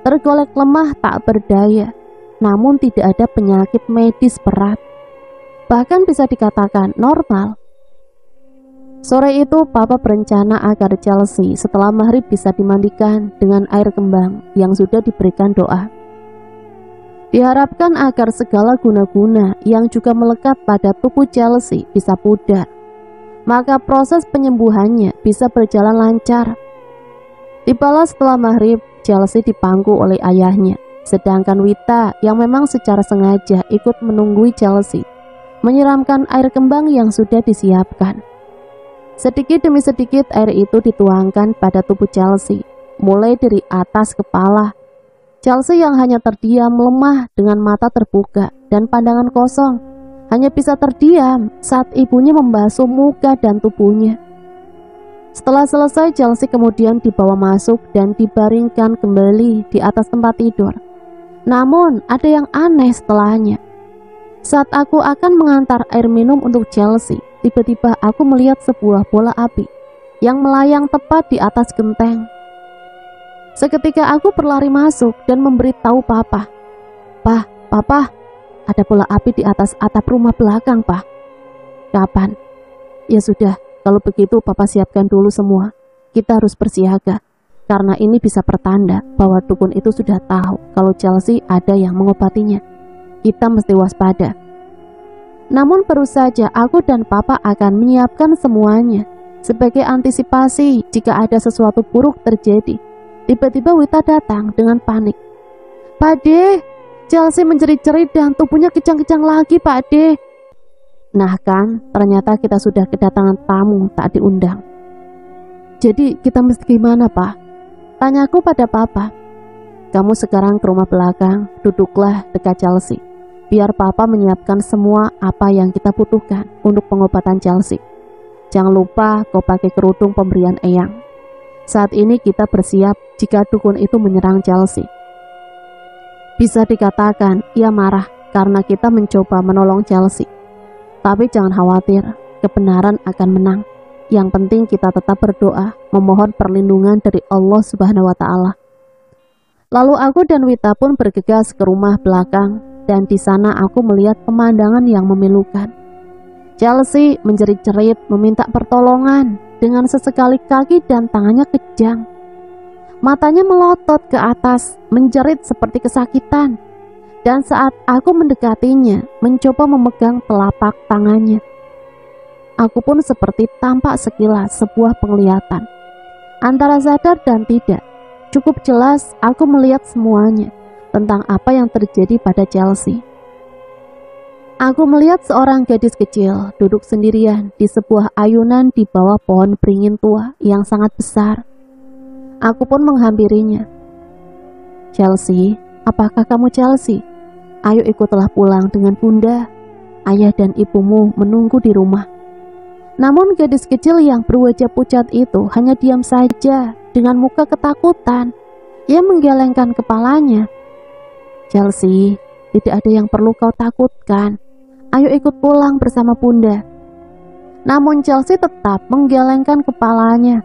Tergolek lemah tak berdaya, namun tidak ada penyakit medis berat. Bahkan bisa dikatakan normal. Sore itu papa berencana agar Chelsea setelah maghrib bisa dimandikan dengan air kembang yang sudah diberikan doa. Diharapkan agar segala guna-guna yang juga melekat pada tubuh Chelsea bisa pudar, maka proses penyembuhannya bisa berjalan lancar. Tibalah setelah maghrib, Chelsea dipangku oleh ayahnya, sedangkan Wita yang memang secara sengaja ikut menunggui Chelsea menyiramkan air kembang yang sudah disiapkan. Sedikit demi sedikit air itu dituangkan pada tubuh Chelsea, mulai dari atas kepala. Chelsea yang hanya terdiam lemah dengan mata terbuka dan pandangan kosong, hanya bisa terdiam saat ibunya membasuh muka dan tubuhnya. Setelah selesai, Chelsea kemudian dibawa masuk dan dibaringkan kembali di atas tempat tidur. Namun ada yang aneh setelahnya. Saat aku akan mengantar air minum untuk Chelsea, tiba-tiba aku melihat sebuah bola api yang melayang tepat di atas genteng. Seketika aku berlari masuk dan memberitahu papa. Papa, ada bola api di atas atap rumah belakang, Pak. Kapan? Ya sudah, kalau begitu papa siapkan dulu semua. Kita harus bersiaga, karena ini bisa pertanda bahwa dukun itu sudah tahu kalau Chelsea ada yang mengobatinya. Kita mesti waspada. Namun baru saja aku dan papa akan menyiapkan semuanya sebagai antisipasi jika ada sesuatu buruk terjadi. Tiba-tiba Wita datang dengan panik. Pak De, Chelsea menjerit-jerit dan tubuhnya kejang-kejang lagi, Pak De. Nah kan, ternyata kita sudah kedatangan tamu tak diundang. Jadi kita mesti gimana, Pak? Tanyaku pada papa. Kamu sekarang ke rumah belakang, duduklah dekat Chelsea. Biar papa menyiapkan semua apa yang kita butuhkan untuk pengobatan Chelsea. Jangan lupa kau pakai kerudung pemberian eyang. Saat ini kita bersiap jika dukun itu menyerang Chelsea. Bisa dikatakan ia marah karena kita mencoba menolong Chelsea. Tapi jangan khawatir, kebenaran akan menang. Yang penting kita tetap berdoa, memohon perlindungan dari Allah Subhanahu wa Ta'ala. Lalu aku dan Wita pun bergegas ke rumah belakang, dan di sana aku melihat pemandangan yang memilukan. Chelsea menjerit-jerit meminta pertolongan dengan sesekali kaki dan tangannya kejang. Matanya melotot ke atas, menjerit seperti kesakitan. Dan saat aku mendekatinya, mencoba memegang telapak tangannya, aku pun seperti tampak sekilas sebuah penglihatan. Antara sadar dan tidak, cukup jelas aku melihat semuanya tentang apa yang terjadi pada Chelsea. Aku melihat seorang gadis kecil duduk sendirian di sebuah ayunan di bawah pohon beringin tua yang sangat besar. Aku pun menghampirinya. Chelsea, apakah kamu Chelsea? Ayo ikutlah pulang dengan bunda. Ayah dan ibumu menunggu di rumah. Namun gadis kecil yang berwajah pucat itu hanya diam saja dengan muka ketakutan. Ia menggelengkan kepalanya. Chelsea, tidak ada yang perlu kau takutkan. Ayo ikut pulang bersama bunda. Namun Chelsea tetap menggelengkan kepalanya.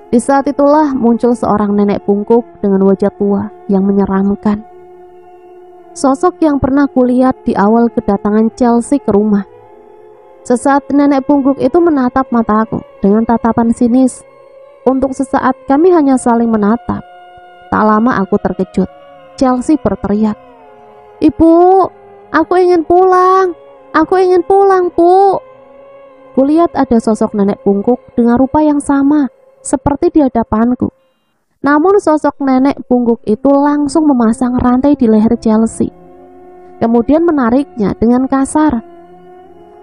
Di saat itulah muncul seorang nenek bungkuk dengan wajah tua yang menyeramkan. Sosok yang pernah kulihat di awal kedatangan Chelsea ke rumah. Sesaat nenek bungkuk itu menatap mataku dengan tatapan sinis. Untuk sesaat kami hanya saling menatap. Tak lama aku terkejut. Chelsea berteriak, "Ibu, aku ingin pulang. Aku ingin pulang, Bu." Kulihat ada sosok nenek bungkuk dengan rupa yang sama seperti di hadapanku. Namun sosok nenek bungkuk itu langsung memasang rantai di leher Chelsea. Kemudian menariknya dengan kasar.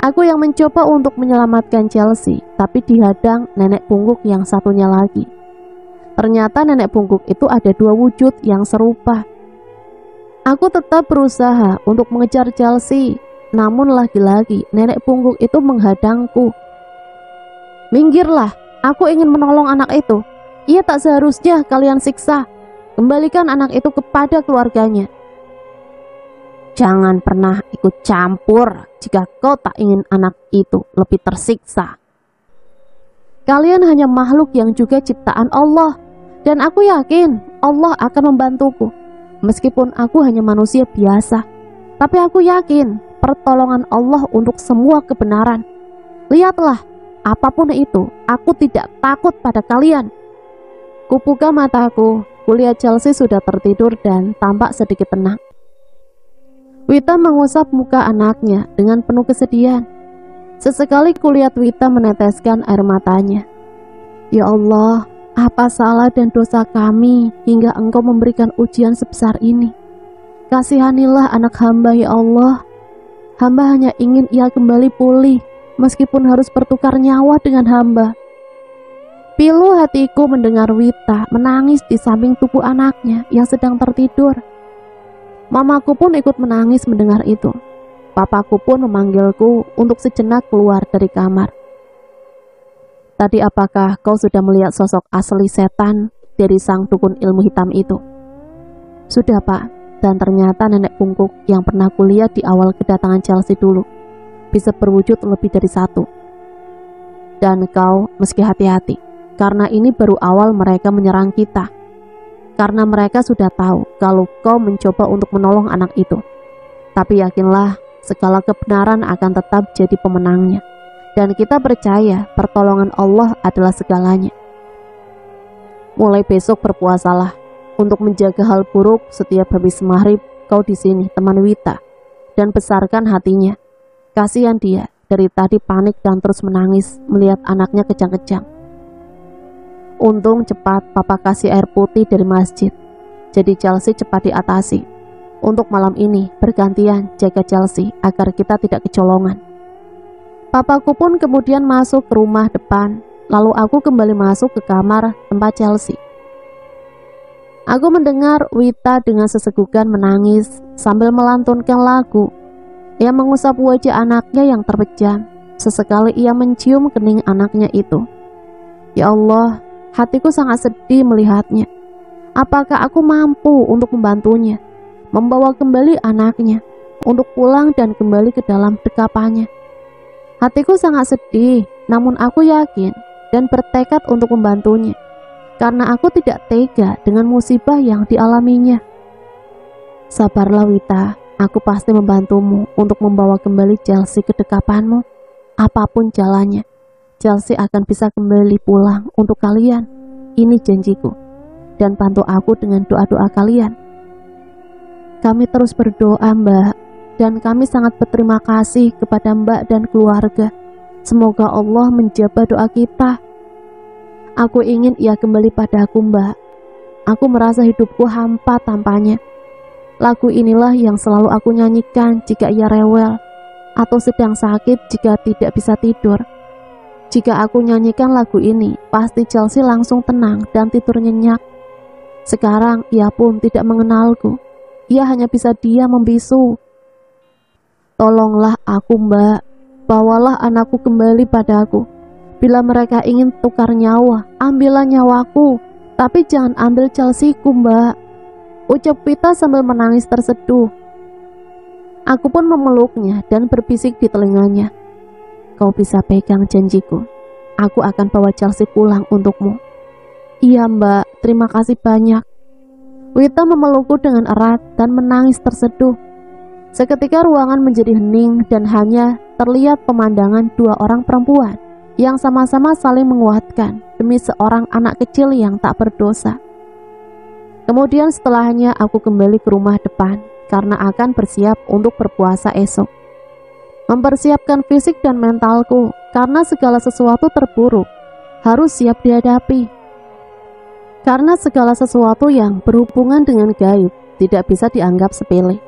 Aku yang mencoba untuk menyelamatkan Chelsea, tapi dihadang nenek bungkuk yang satunya lagi. Ternyata nenek bungkuk itu ada dua wujud yang serupa. Aku tetap berusaha untuk mengejar Chelsea, namun lagi-lagi nenek bungkuk itu menghadangku. "Minggirlah, aku ingin menolong anak itu. Ia tak seharusnya kalian siksa. Kembalikan anak itu kepada keluarganya. Jangan pernah ikut campur jika kau tak ingin anak itu lebih tersiksa." Kalian hanya makhluk yang juga ciptaan Allah. Dan aku yakin Allah akan membantuku. Meskipun aku hanya manusia biasa, tapi aku yakin pertolongan Allah untuk semua kebenaran. Lihatlah, apapun itu, aku tidak takut pada kalian. Kubuka mataku, kulihat Chelsea sudah tertidur dan tampak sedikit tenang. Wita mengusap muka anaknya dengan penuh kesedihan. Sesekali kulihat Wita meneteskan air matanya. Ya Allah, apa salah dan dosa kami hingga Engkau memberikan ujian sebesar ini? Kasihanilah anak hamba ya Allah. Hamba hanya ingin ia kembali pulih, meskipun harus bertukar nyawa dengan hamba. Pilu hatiku mendengar Wita menangis di samping tubuh anaknya yang sedang tertidur. Mamaku pun ikut menangis mendengar itu. Papaku pun memanggilku untuk sejenak keluar dari kamar. Tadi apakah kau sudah melihat sosok asli setan dari sang dukun ilmu hitam itu? Sudah Pak, dan ternyata nenek bungkuk yang pernah kulihat di awal kedatangan Chelsea dulu bisa berwujud lebih dari satu. Dan kau mesti hati-hati, karena ini baru awal mereka menyerang kita. Karena mereka sudah tahu kalau kau mencoba untuk menolong anak itu. Tapi yakinlah, segala kebenaran akan tetap jadi pemenangnya. Dan kita percaya pertolongan Allah adalah segalanya. Mulai besok berpuasalah. Untuk menjaga hal buruk, setiap habis maghrib kau di sini teman Wita. Dan besarkan hatinya. Kasihan dia, dari tadi panik dan terus menangis melihat anaknya kejang-kejang. Untung cepat papa kasih air putih dari masjid. Jadi Chelsea cepat diatasi. Untuk malam ini bergantian jaga Chelsea agar kita tidak kecolongan. Papaku pun kemudian masuk ke rumah depan. Lalu aku kembali masuk ke kamar tempat Chelsea. Aku mendengar Wita dengan sesegukan menangis sambil melantunkan lagu. Ia mengusap wajah anaknya yang terpejam. Sesekali ia mencium kening anaknya itu. Ya Allah, hatiku sangat sedih melihatnya. Apakah aku mampu untuk membantunya, membawa kembali anaknya, untuk pulang dan kembali ke dalam dekapannya? Hatiku sangat sedih, namun aku yakin dan bertekad untuk membantunya, karena aku tidak tega dengan musibah yang dialaminya. Sabarlah Wita, aku pasti membantumu untuk membawa kembali Chelsea ke dekapanmu. Apapun jalannya, Chelsea akan bisa kembali pulang untuk kalian. Ini janjiku. Dan bantu aku dengan doa-doa kalian. Kami terus berdoa Mbak, dan kami sangat berterima kasih kepada Mbak dan keluarga. Semoga Allah menjabah doa kita. Aku ingin ia kembali padaku Mbak. Aku merasa hidupku hampa tanpanya. Lagu inilah yang selalu aku nyanyikan jika ia rewel, atau sedang sakit jika tidak bisa tidur. Jika aku nyanyikan lagu ini, pasti Chelsea langsung tenang dan tidur nyenyak. Sekarang ia pun tidak mengenalku. Ia hanya bisa diam membisu. Tolonglah aku Mbak, bawalah anakku kembali padaku. Bila mereka ingin tukar nyawa, ambillah nyawaku, tapi jangan ambil Chelsea-ku Mbak, ucap Wita sambil menangis terseduh. Aku pun memeluknya dan berbisik di telinganya. Kau bisa pegang janjiku, aku akan bawa Chelsea pulang untukmu. Iya Mbak, terima kasih banyak. Wita memelukku dengan erat dan menangis terseduh. Seketika ruangan menjadi hening dan hanya terlihat pemandangan dua orang perempuan yang sama-sama saling menguatkan demi seorang anak kecil yang tak berdosa. Kemudian setelahnya aku kembali ke rumah depan karena akan bersiap untuk berpuasa esok. Mempersiapkan fisik dan mentalku karena segala sesuatu terburuk harus siap dihadapi. Karena segala sesuatu yang berhubungan dengan gaib tidak bisa dianggap sepele.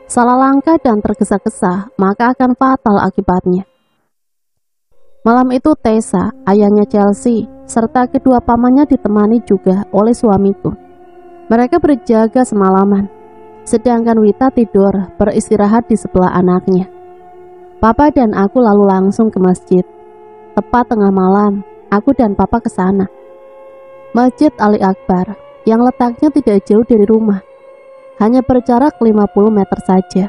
Salah langkah dan tergesa-gesa, maka akan fatal akibatnya. Malam itu Tessa, ayahnya Chelsea, serta kedua pamannya ditemani juga oleh suamiku. Mereka berjaga semalaman, sedangkan Wita tidur beristirahat di sebelah anaknya. Papa dan aku lalu langsung ke masjid. Tepat tengah malam, aku dan Papa ke sana. Masjid Ali Akbar yang letaknya tidak jauh dari rumah, hanya berjarak 50 meter saja.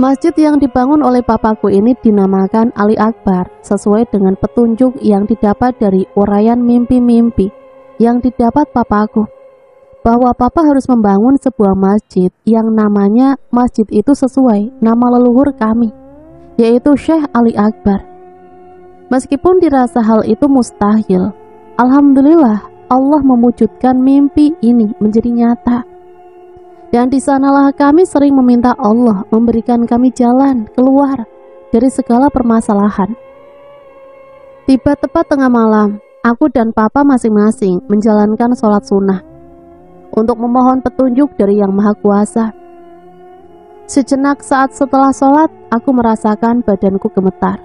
Masjid yang dibangun oleh papaku ini dinamakan Ali Akbar sesuai dengan petunjuk yang didapat dari uraian mimpi-mimpi yang didapat papaku, bahwa papa harus membangun sebuah masjid yang namanya masjid itu sesuai nama leluhur kami, yaitu Syekh Ali Akbar. Meskipun dirasa hal itu mustahil, alhamdulillah Allah mewujudkan mimpi ini menjadi nyata. Dan di sanalah kami sering meminta Allah memberikan kami jalan keluar dari segala permasalahan. Tiba tepat tengah malam, aku dan papa masing-masing menjalankan sholat sunnah untuk memohon petunjuk dari Yang Maha Kuasa. Sejenak saat setelah sholat, aku merasakan badanku gemetar.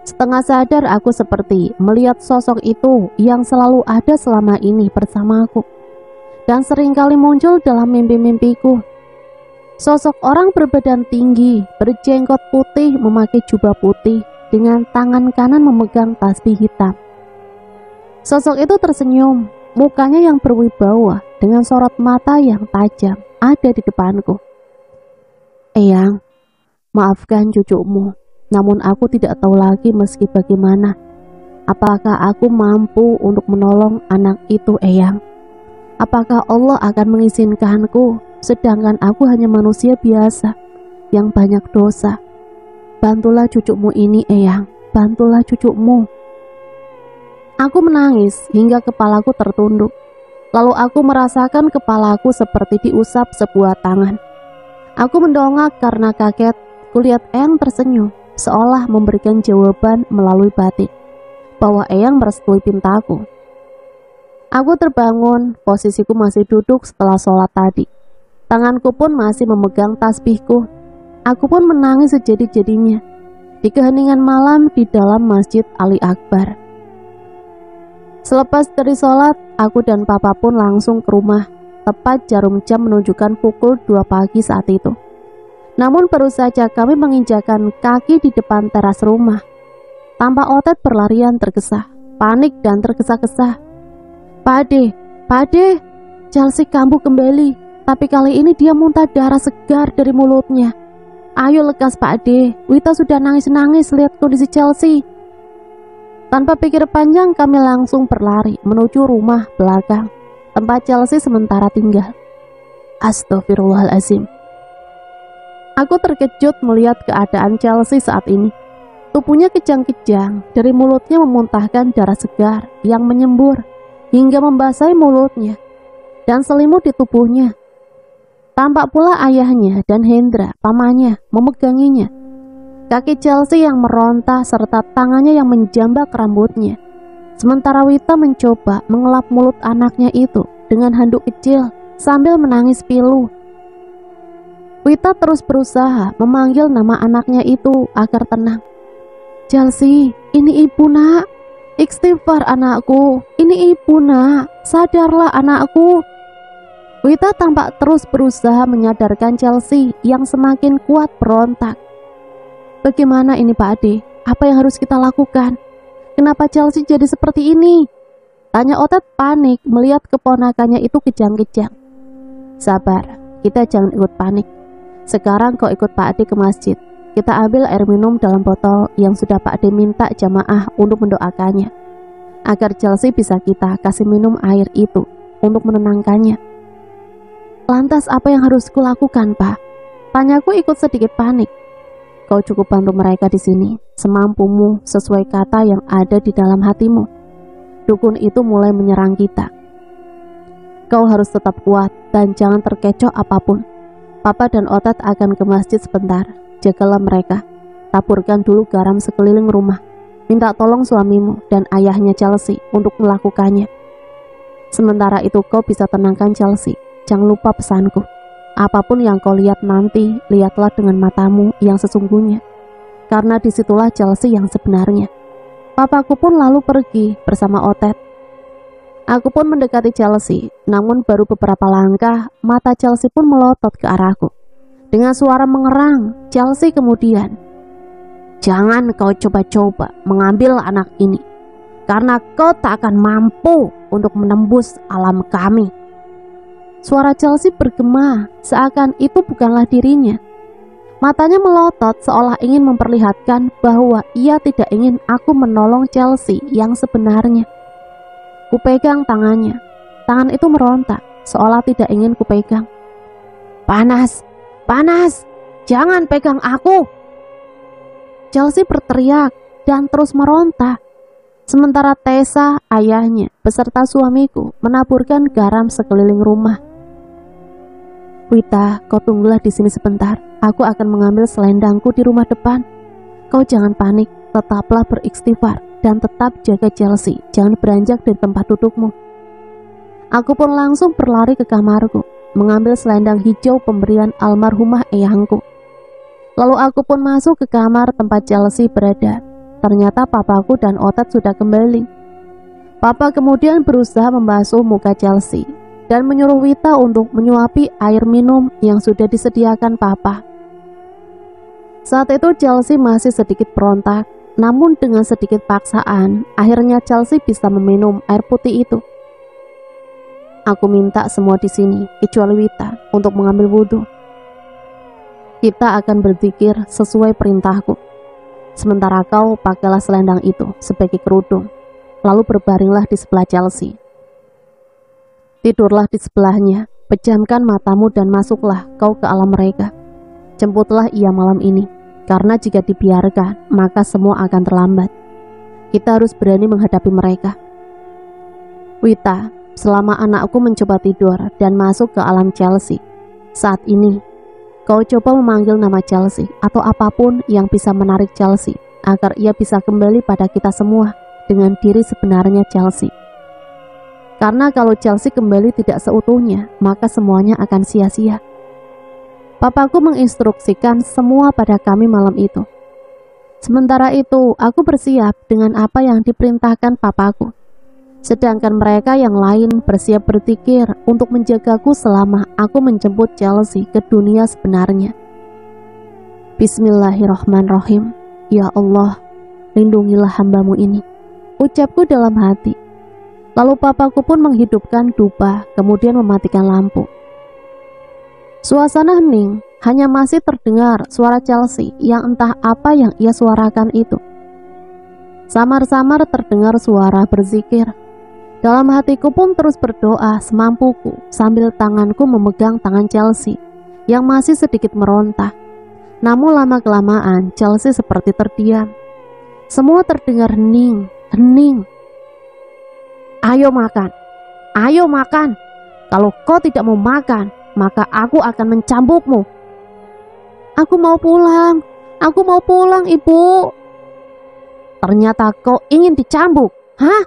Setengah sadar aku seperti melihat sosok itu yang selalu ada selama ini bersamaku dan seringkali muncul dalam mimpi-mimpiku. Sosok orang berbadan tinggi, berjenggot putih, memakai jubah putih, dengan tangan kanan memegang tasbih hitam. Sosok itu tersenyum, mukanya yang berwibawa, dengan sorot mata yang tajam, ada di depanku. Eyang, maafkan cucumu, namun aku tidak tahu lagi meski bagaimana. Apakah aku mampu untuk menolong anak itu, Eyang? Apakah Allah akan mengizinkanku, sedangkan aku hanya manusia biasa yang banyak dosa? Bantulah cucumu ini, Eyang, bantulah cucumu. Aku menangis hingga kepalaku tertunduk. Lalu aku merasakan kepalaku seperti diusap sebuah tangan. Aku mendongak karena kaget. Kulihat Eyang tersenyum, seolah memberikan jawaban melalui batin bahwa Eyang merestui pintaku. Aku terbangun, posisiku masih duduk setelah sholat tadi. Tanganku pun masih memegang tasbihku. Aku pun menangis sejadi-jadinya di keheningan malam di dalam Masjid Ali Akbar. Selepas dari sholat, aku dan papa pun langsung ke rumah. Tepat jarum jam menunjukkan pukul 2 pagi saat itu. Namun baru saja kami menginjakan kaki di depan teras rumah, tampak Otet berlarian tergesa, panik dan tergesa-gesa. Pak Ade, Chelsea kambuh kembali, tapi kali ini dia muntah darah segar dari mulutnya. Ayo lekas Pak Ade, Wita sudah nangis-nangis lihat kondisi Chelsea. Tanpa pikir panjang kami langsung berlari menuju rumah belakang, tempat Chelsea sementara tinggal. Astagfirullahaladzim. Aku terkejut melihat keadaan Chelsea saat ini. Tubuhnya kejang-kejang, dari mulutnya memuntahkan darah segar yang menyembur hingga membasahi mulutnya dan selimut di tubuhnya. Tampak pula ayahnya dan Hendra, pamannya, memeganginya. Kaki Chelsea yang meronta serta tangannya yang menjambak rambutnya. Sementara Wita mencoba mengelap mulut anaknya itu dengan handuk kecil sambil menangis pilu. Wita terus berusaha memanggil nama anaknya itu agar tenang. Chelsea, ini ibu nak. Istighfar anakku, ini ibu nak, sadarlah anakku. Wita tampak terus berusaha menyadarkan Chelsea yang semakin kuat berontak. Bagaimana ini Pak Ade? Apa yang harus kita lakukan? Kenapa Chelsea jadi seperti ini? Tanya Otet panik melihat keponakannya itu kejang-kejang. Sabar, kita jangan ikut panik. Sekarang kau ikut Pak Ade ke masjid. Kita ambil air minum dalam botol yang sudah Pak Ade minta jamaah untuk mendoakannya, agar Chelsea bisa kita kasih minum air itu untuk menenangkannya. Lantas apa yang harus kulakukan, Pak? Tanyaku ikut sedikit panik. Kau cukup bantu mereka di sini, semampumu sesuai kata yang ada di dalam hatimu. Dukun itu mulai menyerang kita. Kau harus tetap kuat dan jangan terkecoh apapun. Papa dan Otet akan ke masjid sebentar. Jagalah mereka, taburkan dulu garam sekeliling rumah. Minta tolong suamimu dan ayahnya Chelsea untuk melakukannya. Sementara itu kau bisa tenangkan Chelsea. Jangan lupa pesanku. Apapun yang kau lihat nanti, lihatlah dengan matamu yang sesungguhnya. Karena disitulah Chelsea yang sebenarnya. Papaku pun lalu pergi bersama Otet. Aku pun mendekati Chelsea, namun baru beberapa langkah, mata Chelsea pun melotot ke arahku. Dengan suara mengerang, Chelsea kemudian, jangan kau coba-coba mengambil anak ini, karena kau tak akan mampu untuk menembus alam kami. Suara Chelsea bergema, seakan itu bukanlah dirinya. Matanya melotot seolah ingin memperlihatkan bahwa ia tidak ingin aku menolong Chelsea yang sebenarnya. Kupegang tangannya. Tangan itu meronta seolah tidak ingin kupegang. Panas, panas, jangan pegang aku. Chelsea berteriak dan terus meronta. Sementara Tessa, ayahnya, beserta suamiku menaburkan garam sekeliling rumah. Wita, kau tunggulah di sini sebentar. Aku akan mengambil selendangku di rumah depan. Kau jangan panik, tetaplah beristighfar dan tetap jaga Chelsea. Jangan beranjak dari tempat dudukmu. Aku pun langsung berlari ke kamarku, mengambil selendang hijau pemberian almarhumah eyangku. Lalu aku pun masuk ke kamar tempat Chelsea berada. Ternyata papaku dan Otet sudah kembali. Papa kemudian berusaha membasuh muka Chelsea dan menyuruh Wita untuk menyuapi air minum yang sudah disediakan papa. Saat itu Chelsea masih sedikit berontak, namun dengan sedikit paksaan, akhirnya Chelsea bisa meminum air putih itu. Aku minta semua di sini, kecuali Wita, untuk mengambil wudhu. Kita akan berzikir sesuai perintahku. Sementara kau pakailah selendang itu sebagai kerudung, lalu berbaringlah di sebelah Chelsea. Tidurlah di sebelahnya, pejamkan matamu dan masuklah kau ke alam mereka. Jemputlah ia malam ini, karena jika dibiarkan, maka semua akan terlambat. Kita harus berani menghadapi mereka. Wita, selama anakku mencoba tidur dan masuk ke alam Chelsea, saat ini, kau coba memanggil nama Chelsea atau apapun yang bisa menarik Chelsea, agar ia bisa kembali pada kita semua dengan diri sebenarnya Chelsea. Karena kalau Chelsea kembali tidak seutuhnya, maka semuanya akan sia-sia. Papaku menginstruksikan semua pada kami malam itu. Sementara itu, aku bersiap dengan apa yang diperintahkan papaku. Sedangkan mereka yang lain bersiap berzikir untuk menjagaku selama aku menjemput Chelsea ke dunia sebenarnya. Bismillahirrahmanirrahim. Ya Allah, lindungilah hambamu ini, ucapku dalam hati. Lalu papaku pun menghidupkan dupa, kemudian mematikan lampu. Suasana hening, hanya masih terdengar suara Chelsea yang entah apa yang ia suarakan itu. Samar-samar terdengar suara berzikir. Dalam hatiku pun terus berdoa semampuku sambil tanganku memegang tangan Chelsea yang masih sedikit meronta. Namun lama-kelamaan Chelsea seperti terdiam. Semua terdengar hening, hening. Ayo makan, ayo makan. Kalau kau tidak mau makan, maka aku akan mencambukmu. Aku mau pulang, ibu. Ternyata kau ingin dicambuk, hah?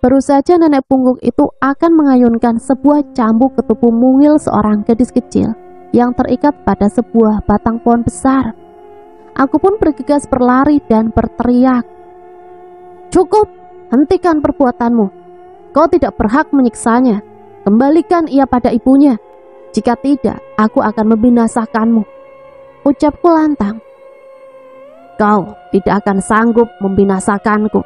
Baru saja nenek pungguk itu akan mengayunkan sebuah cambuk ke tubuh mungil seorang gadis kecil yang terikat pada sebuah batang pohon besar. Aku pun bergegas berlari dan berteriak, "Cukup! Hentikan perbuatanmu. Kau tidak berhak menyiksanya. Kembalikan ia pada ibunya. Jika tidak, aku akan membinasakanmu." Ucapku lantang. Kau tidak akan sanggup membinasakanku.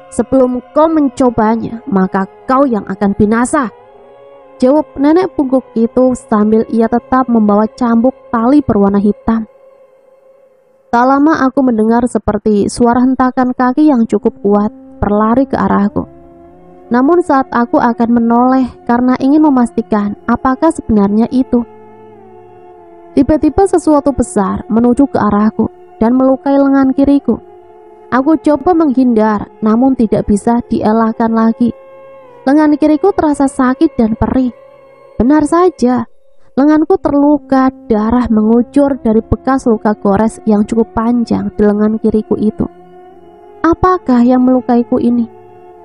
Sebelum kau mencobanya, maka kau yang akan binasa, jawab nenek pungguk itu sambil ia tetap membawa cambuk tali berwarna hitam. Tak lama aku mendengar seperti suara hentakan kaki yang cukup kuat berlari ke arahku. Namun saat aku akan menoleh karena ingin memastikan apakah sebenarnya itu, tiba-tiba sesuatu besar menuju ke arahku dan melukai lengan kiriku. Aku coba menghindar, namun tidak bisa dielakkan lagi. Lengan kiriku terasa sakit dan perih. Benar saja, lenganku terluka, darah mengucur dari bekas luka gores yang cukup panjang di lengan kiriku itu. Apakah yang melukaiku ini?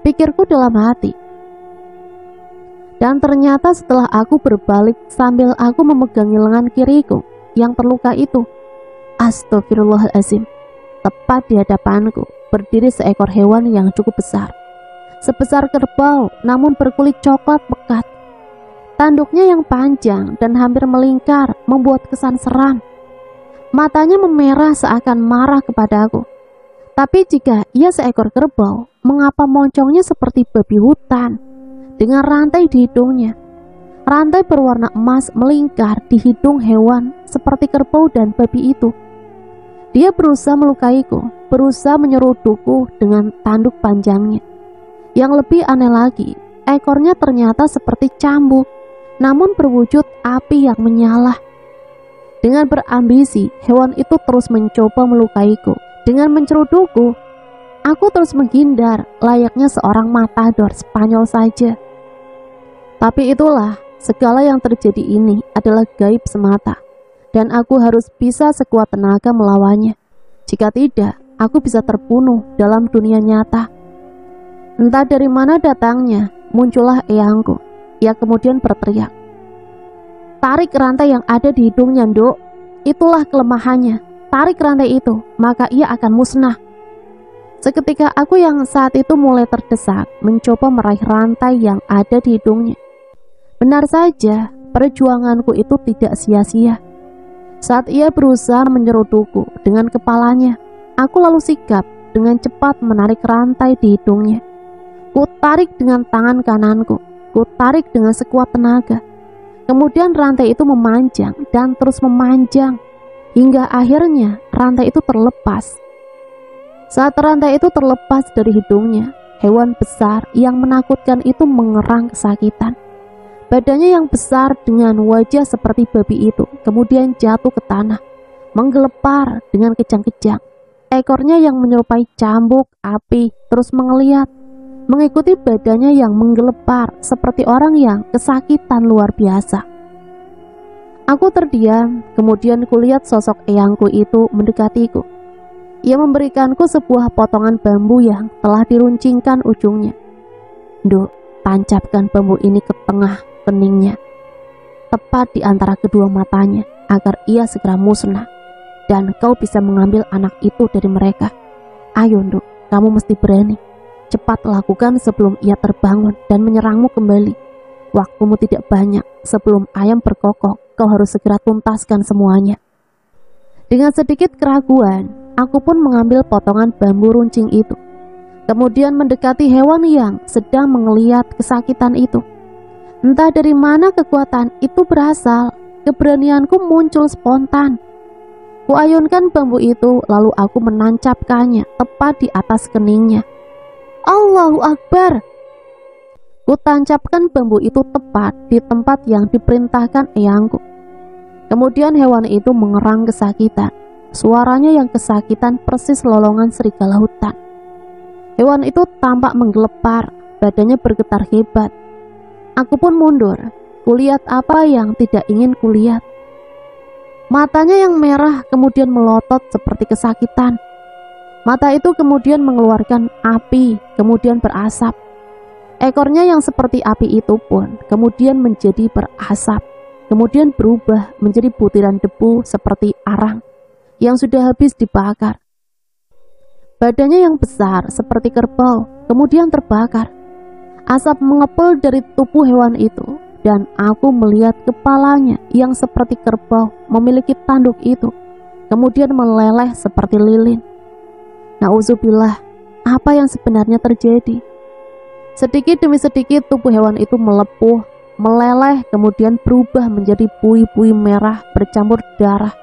Pikirku dalam hati. Dan ternyata setelah aku berbalik sambil aku memegangi lengan kiriku yang terluka itu, astagfirullahaladzim, tepat di hadapanku berdiri seekor hewan yang cukup besar. Sebesar kerbau namun berkulit coklat pekat. Tanduknya yang panjang dan hampir melingkar membuat kesan seram. Matanya memerah seakan marah kepadaku. Tapi jika ia seekor kerbau, mengapa moncongnya seperti babi hutan dengan rantai di hidungnya? Rantai berwarna emas melingkar di hidung hewan seperti kerbau dan babi itu. Dia berusaha melukaiku, berusaha menyerudukku dengan tanduk panjangnya. Yang lebih aneh lagi, ekornya ternyata seperti cambuk, namun berwujud api yang menyala. Dengan berambisi, hewan itu terus mencoba melukaiku. Dengan mencerudukku, aku terus menghindar layaknya seorang matador Spanyol saja. Tapi itulah, segala yang terjadi ini adalah gaib semata, dan aku harus bisa sekuat tenaga melawannya. Jika tidak, aku bisa terbunuh dalam dunia nyata. Entah dari mana datangnya, muncullah eyangku. Ia kemudian berteriak, "Tarik rantai yang ada di hidungnya, Nduk. Itulah kelemahannya. Tarik rantai itu, maka ia akan musnah." Seketika aku yang saat itu mulai terdesak mencoba meraih rantai yang ada di hidungnya. Benar saja, perjuanganku itu tidak sia-sia. Saat ia berusaha menyerudukku dengan kepalanya, aku lalu sigap dengan cepat menarik rantai di hidungnya. Ku tarik dengan tangan kananku, ku tarik dengan sekuat tenaga. Kemudian rantai itu memanjang dan terus memanjang, hingga akhirnya rantai itu terlepas. Saat rantai itu terlepas dari hidungnya, hewan besar yang menakutkan itu mengerang kesakitan. Badannya yang besar dengan wajah seperti babi itu kemudian jatuh ke tanah, menggelepar dengan kejang-kejang. Ekornya yang menyerupai cambuk api terus mengeliat, mengikuti badannya yang menggelepar seperti orang yang kesakitan luar biasa. Aku terdiam, kemudian kulihat sosok eyangku itu mendekatiku. Ia memberikanku sebuah potongan bambu yang telah diruncingkan ujungnya. "Nduk, tancapkan bambu ini ke tengah keningnya, tepat di antara kedua matanya, agar ia segera musnah, dan kau bisa mengambil anak itu dari mereka. Ayo Nduk, kamu mesti berani. Cepat lakukan sebelum ia terbangun dan menyerangmu kembali. Waktumu tidak banyak, sebelum ayam berkokok, kau harus segera tuntaskan semuanya." Dengan sedikit keraguan, aku pun mengambil potongan bambu runcing itu, kemudian mendekati hewan yang sedang mengeliat kesakitan itu. Entah dari mana kekuatan itu berasal, keberanianku muncul spontan. Kuayunkan bambu itu, lalu aku menancapkannya tepat di atas keningnya. Allahu Akbar! Kutancapkan bambu itu tepat di tempat yang diperintahkan eyangku. Kemudian hewan itu mengerang kesakitan. Suaranya yang kesakitan persis lolongan serigala hutan. Hewan itu tampak menggelepar, badannya bergetar hebat. Aku pun mundur, kulihat apa yang tidak ingin kulihat. Matanya yang merah kemudian melotot seperti kesakitan. Mata itu kemudian mengeluarkan api, kemudian berasap. Ekornya yang seperti api itu pun kemudian menjadi berasap, kemudian berubah menjadi butiran debu seperti arang yang sudah habis dibakar. Badannya yang besar seperti kerbau kemudian terbakar. Asap mengepul dari tubuh hewan itu, dan aku melihat kepalanya yang seperti kerbau memiliki tanduk itu, kemudian meleleh seperti lilin. Nauzubillah, apa yang sebenarnya terjadi? Sedikit demi sedikit tubuh hewan itu melepuh, meleleh, kemudian berubah menjadi buih-buih merah bercampur darah,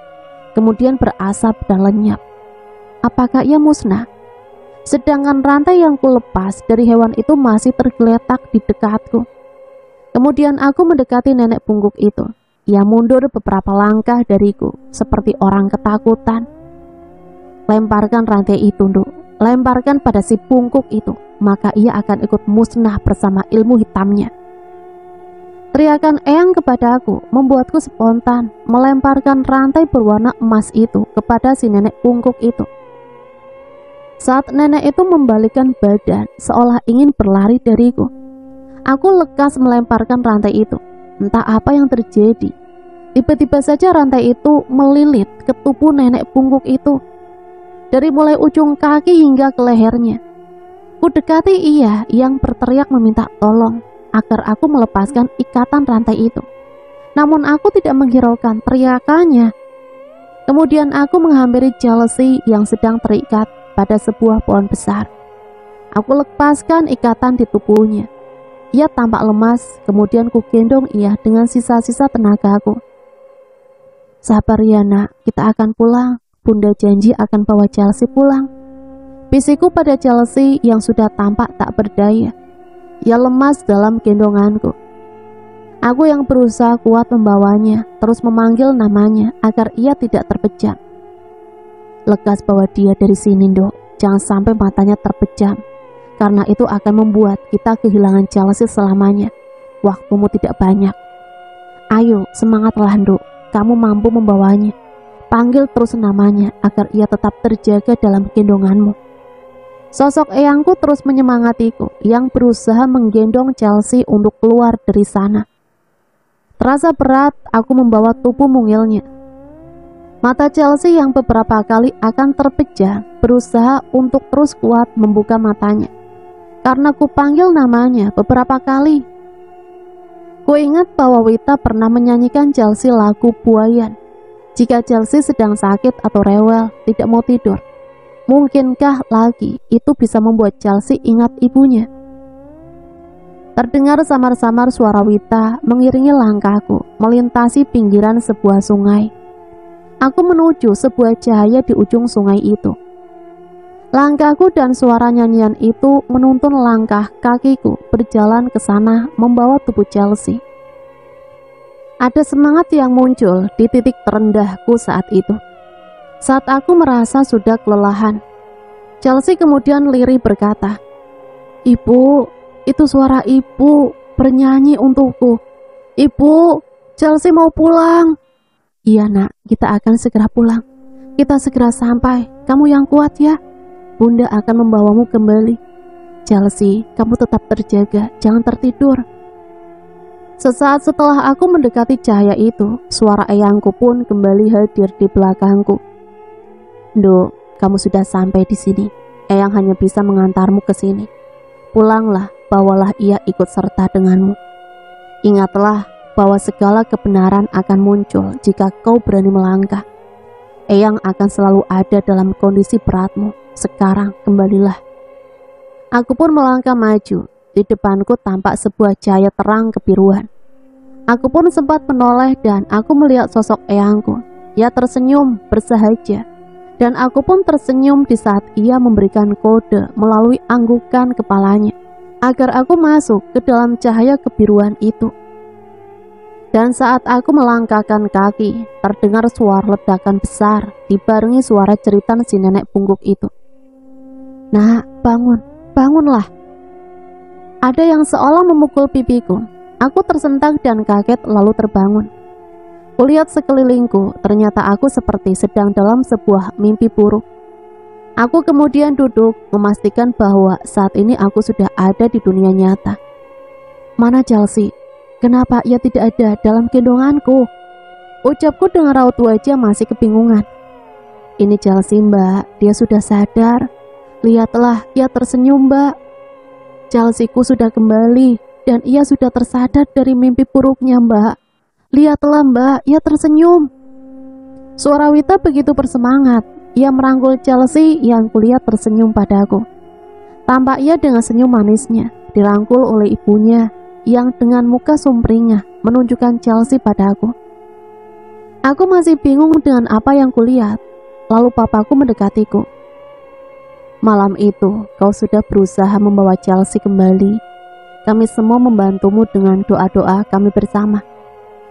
kemudian berasap dan lenyap. Apakah ia musnah? Sedangkan rantai yang kulepas dari hewan itu masih tergeletak di dekatku. Kemudian aku mendekati nenek pungguk itu. Ia mundur beberapa langkah dariku, seperti orang ketakutan. "Lemparkan rantai itu, Nduk. Lemparkan pada si pungguk itu, maka ia akan ikut musnah bersama ilmu hitamnya." Teriakan eyang kepadaku membuatku spontan melemparkan rantai berwarna emas itu kepada si nenek pungguk itu. Saat nenek itu membalikkan badan seolah ingin berlari dariku, aku lekas melemparkan rantai itu. Entah apa yang terjadi, tiba-tiba saja rantai itu melilit ke tubuh nenek pungguk itu, dari mulai ujung kaki hingga ke lehernya. Ku dekati ia yang berteriak meminta tolong agar aku melepaskan ikatan rantai itu. Namun aku tidak menghiraukan teriakannya. Kemudian aku menghampiri Chelsea yang sedang terikat pada sebuah pohon besar. Aku lepaskan ikatan di tubuhnya. Ia tampak lemas, kemudian kugendong ia dengan sisa-sisa tenagaku. Sabar ya nak, kita akan pulang. Bunda janji akan bawa Chelsea pulang. Bisikku pada Chelsea yang sudah tampak tak berdaya. Ia lemas dalam gendonganku. Aku yang berusaha kuat membawanya, terus memanggil namanya agar ia tidak terpejam. Lekas bawa dia dari sini, Dok. Jangan sampai matanya terpejam. Karena itu akan membuat kita kehilangan Chelsea selamanya. Waktumu tidak banyak. Ayo, semangatlah, Dok. Kamu mampu membawanya. Panggil terus namanya agar ia tetap terjaga dalam gendonganmu. Sosok eyangku terus menyemangatiku yang berusaha menggendong Chelsea untuk keluar dari sana. Terasa berat aku membawa tubuh mungilnya. Mata Chelsea yang beberapa kali akan terpejam berusaha untuk terus kuat membuka matanya. Karena ku panggil namanya beberapa kali. Ku ingat bahwa Wita pernah menyanyikan Chelsea lagu Buayan. Jika Chelsea sedang sakit atau rewel, tidak mau tidur, mungkinkah lagi itu bisa membuat Chelsea ingat ibunya? Terdengar samar-samar suara Wita mengiringi langkahku melintasi pinggiran sebuah sungai. Aku menuju sebuah cahaya di ujung sungai itu. Langkahku dan suara nyanyian itu menuntun langkah kakiku berjalan ke sana membawa tubuh Chelsea. Ada semangat yang muncul di titik terendahku saat itu. Saat aku merasa sudah kelelahan, Chelsea kemudian lirih berkata, "Ibu, itu suara ibu bernyanyi untukku. Ibu, Chelsea mau pulang." "Iya nak, kita akan segera pulang. Kita segera sampai. Kamu yang kuat ya. Bunda akan membawamu kembali. Chelsea, kamu tetap terjaga, jangan tertidur." Sesaat setelah aku mendekati cahaya itu, suara eyangku pun kembali hadir di belakangku. "Dok, kamu sudah sampai di sini. Eyang hanya bisa mengantarmu ke sini. Pulanglah, bawalah ia ikut serta denganmu. Ingatlah bahwa segala kebenaran akan muncul jika kau berani melangkah. Eyang akan selalu ada dalam kondisi beratmu. Sekarang kembalilah." Aku pun melangkah maju. Di depanku tampak sebuah cahaya terang kebiruan. Aku pun sempat menoleh dan aku melihat sosok eyangku. Ia tersenyum bersahaja. Dan aku pun tersenyum di saat ia memberikan kode melalui anggukan kepalanya agar aku masuk ke dalam cahaya kebiruan itu. Dan saat aku melangkahkan kaki, terdengar suara ledakan besar dibarengi suara jeritan si nenek bungkuk itu. "Nak, bangun, bangunlah." Ada yang seolah memukul pipiku. Aku tersentak dan kaget lalu terbangun. Kulihat sekelilingku, ternyata aku seperti sedang dalam sebuah mimpi buruk. Aku kemudian duduk, memastikan bahwa saat ini aku sudah ada di dunia nyata. "Mana Chelsea? Kenapa ia tidak ada dalam gendonganku?" Ucapku dengan raut wajah masih kebingungan. "Ini Chelsea, Mbak, dia sudah sadar. Lihatlah, ia tersenyum, Mbak. Chelsea-ku sudah kembali dan ia sudah tersadar dari mimpi buruknya, Mbak. Lihatlah, Mbak, ia tersenyum." Suara Wita begitu bersemangat. Ia merangkul Chelsea yang kulihat tersenyum padaku. Tampak ia dengan senyum manisnya, dirangkul oleh ibunya yang dengan muka sumringah menunjukkan Chelsea padaku. Aku masih bingung dengan apa yang kulihat. Lalu papaku mendekatiku. "Malam itu kau sudah berusaha membawa Chelsea kembali. Kami semua membantumu dengan doa-doa kami bersama.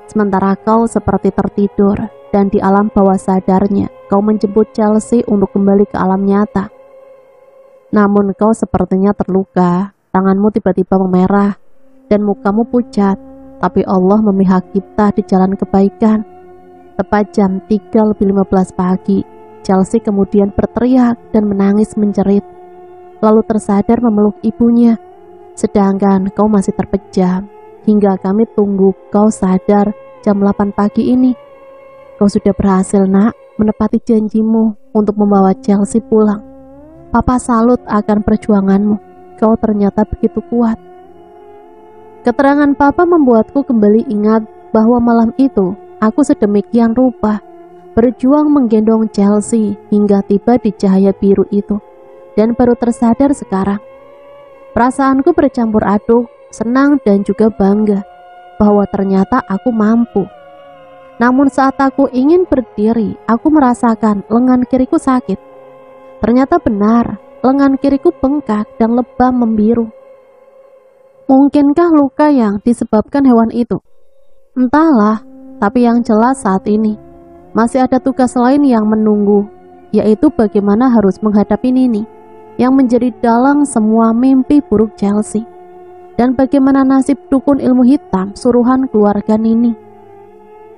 Sementara kau seperti tertidur dan di alam bawah sadarnya kau menjemput Chelsea untuk kembali ke alam nyata. Namun kau sepertinya terluka, tanganmu tiba-tiba memerah dan mukamu pucat. Tapi Allah memihak kita di jalan kebaikan. Tepat jam 3:15 pagi, Chelsea kemudian berteriak dan menangis menjerit, lalu tersadar memeluk ibunya. Sedangkan kau masih terpejam hingga kami tunggu kau sadar jam 8 pagi ini. Kau sudah berhasil, nak, menepati janjimu untuk membawa Chelsea pulang. Papa salut akan perjuanganmu. Kau ternyata begitu kuat." Keterangan papa membuatku kembali ingat bahwa malam itu aku sedemikian rupa berjuang menggendong Chelsea hingga tiba di cahaya biru itu, dan baru tersadar sekarang. Perasaanku bercampur aduk, senang dan juga bangga bahwa ternyata aku mampu. Namun saat aku ingin berdiri, aku merasakan lengan kiriku sakit. Ternyata benar, lengan kiriku bengkak dan lebam membiru. Mungkinkah luka yang disebabkan hewan itu? Entahlah, tapi yang jelas saat ini masih ada tugas lain yang menunggu, yaitu bagaimana harus menghadapi Nini yang menjadi dalang semua mimpi buruk Chelsea, dan bagaimana nasib dukun ilmu hitam suruhan keluarga Nini.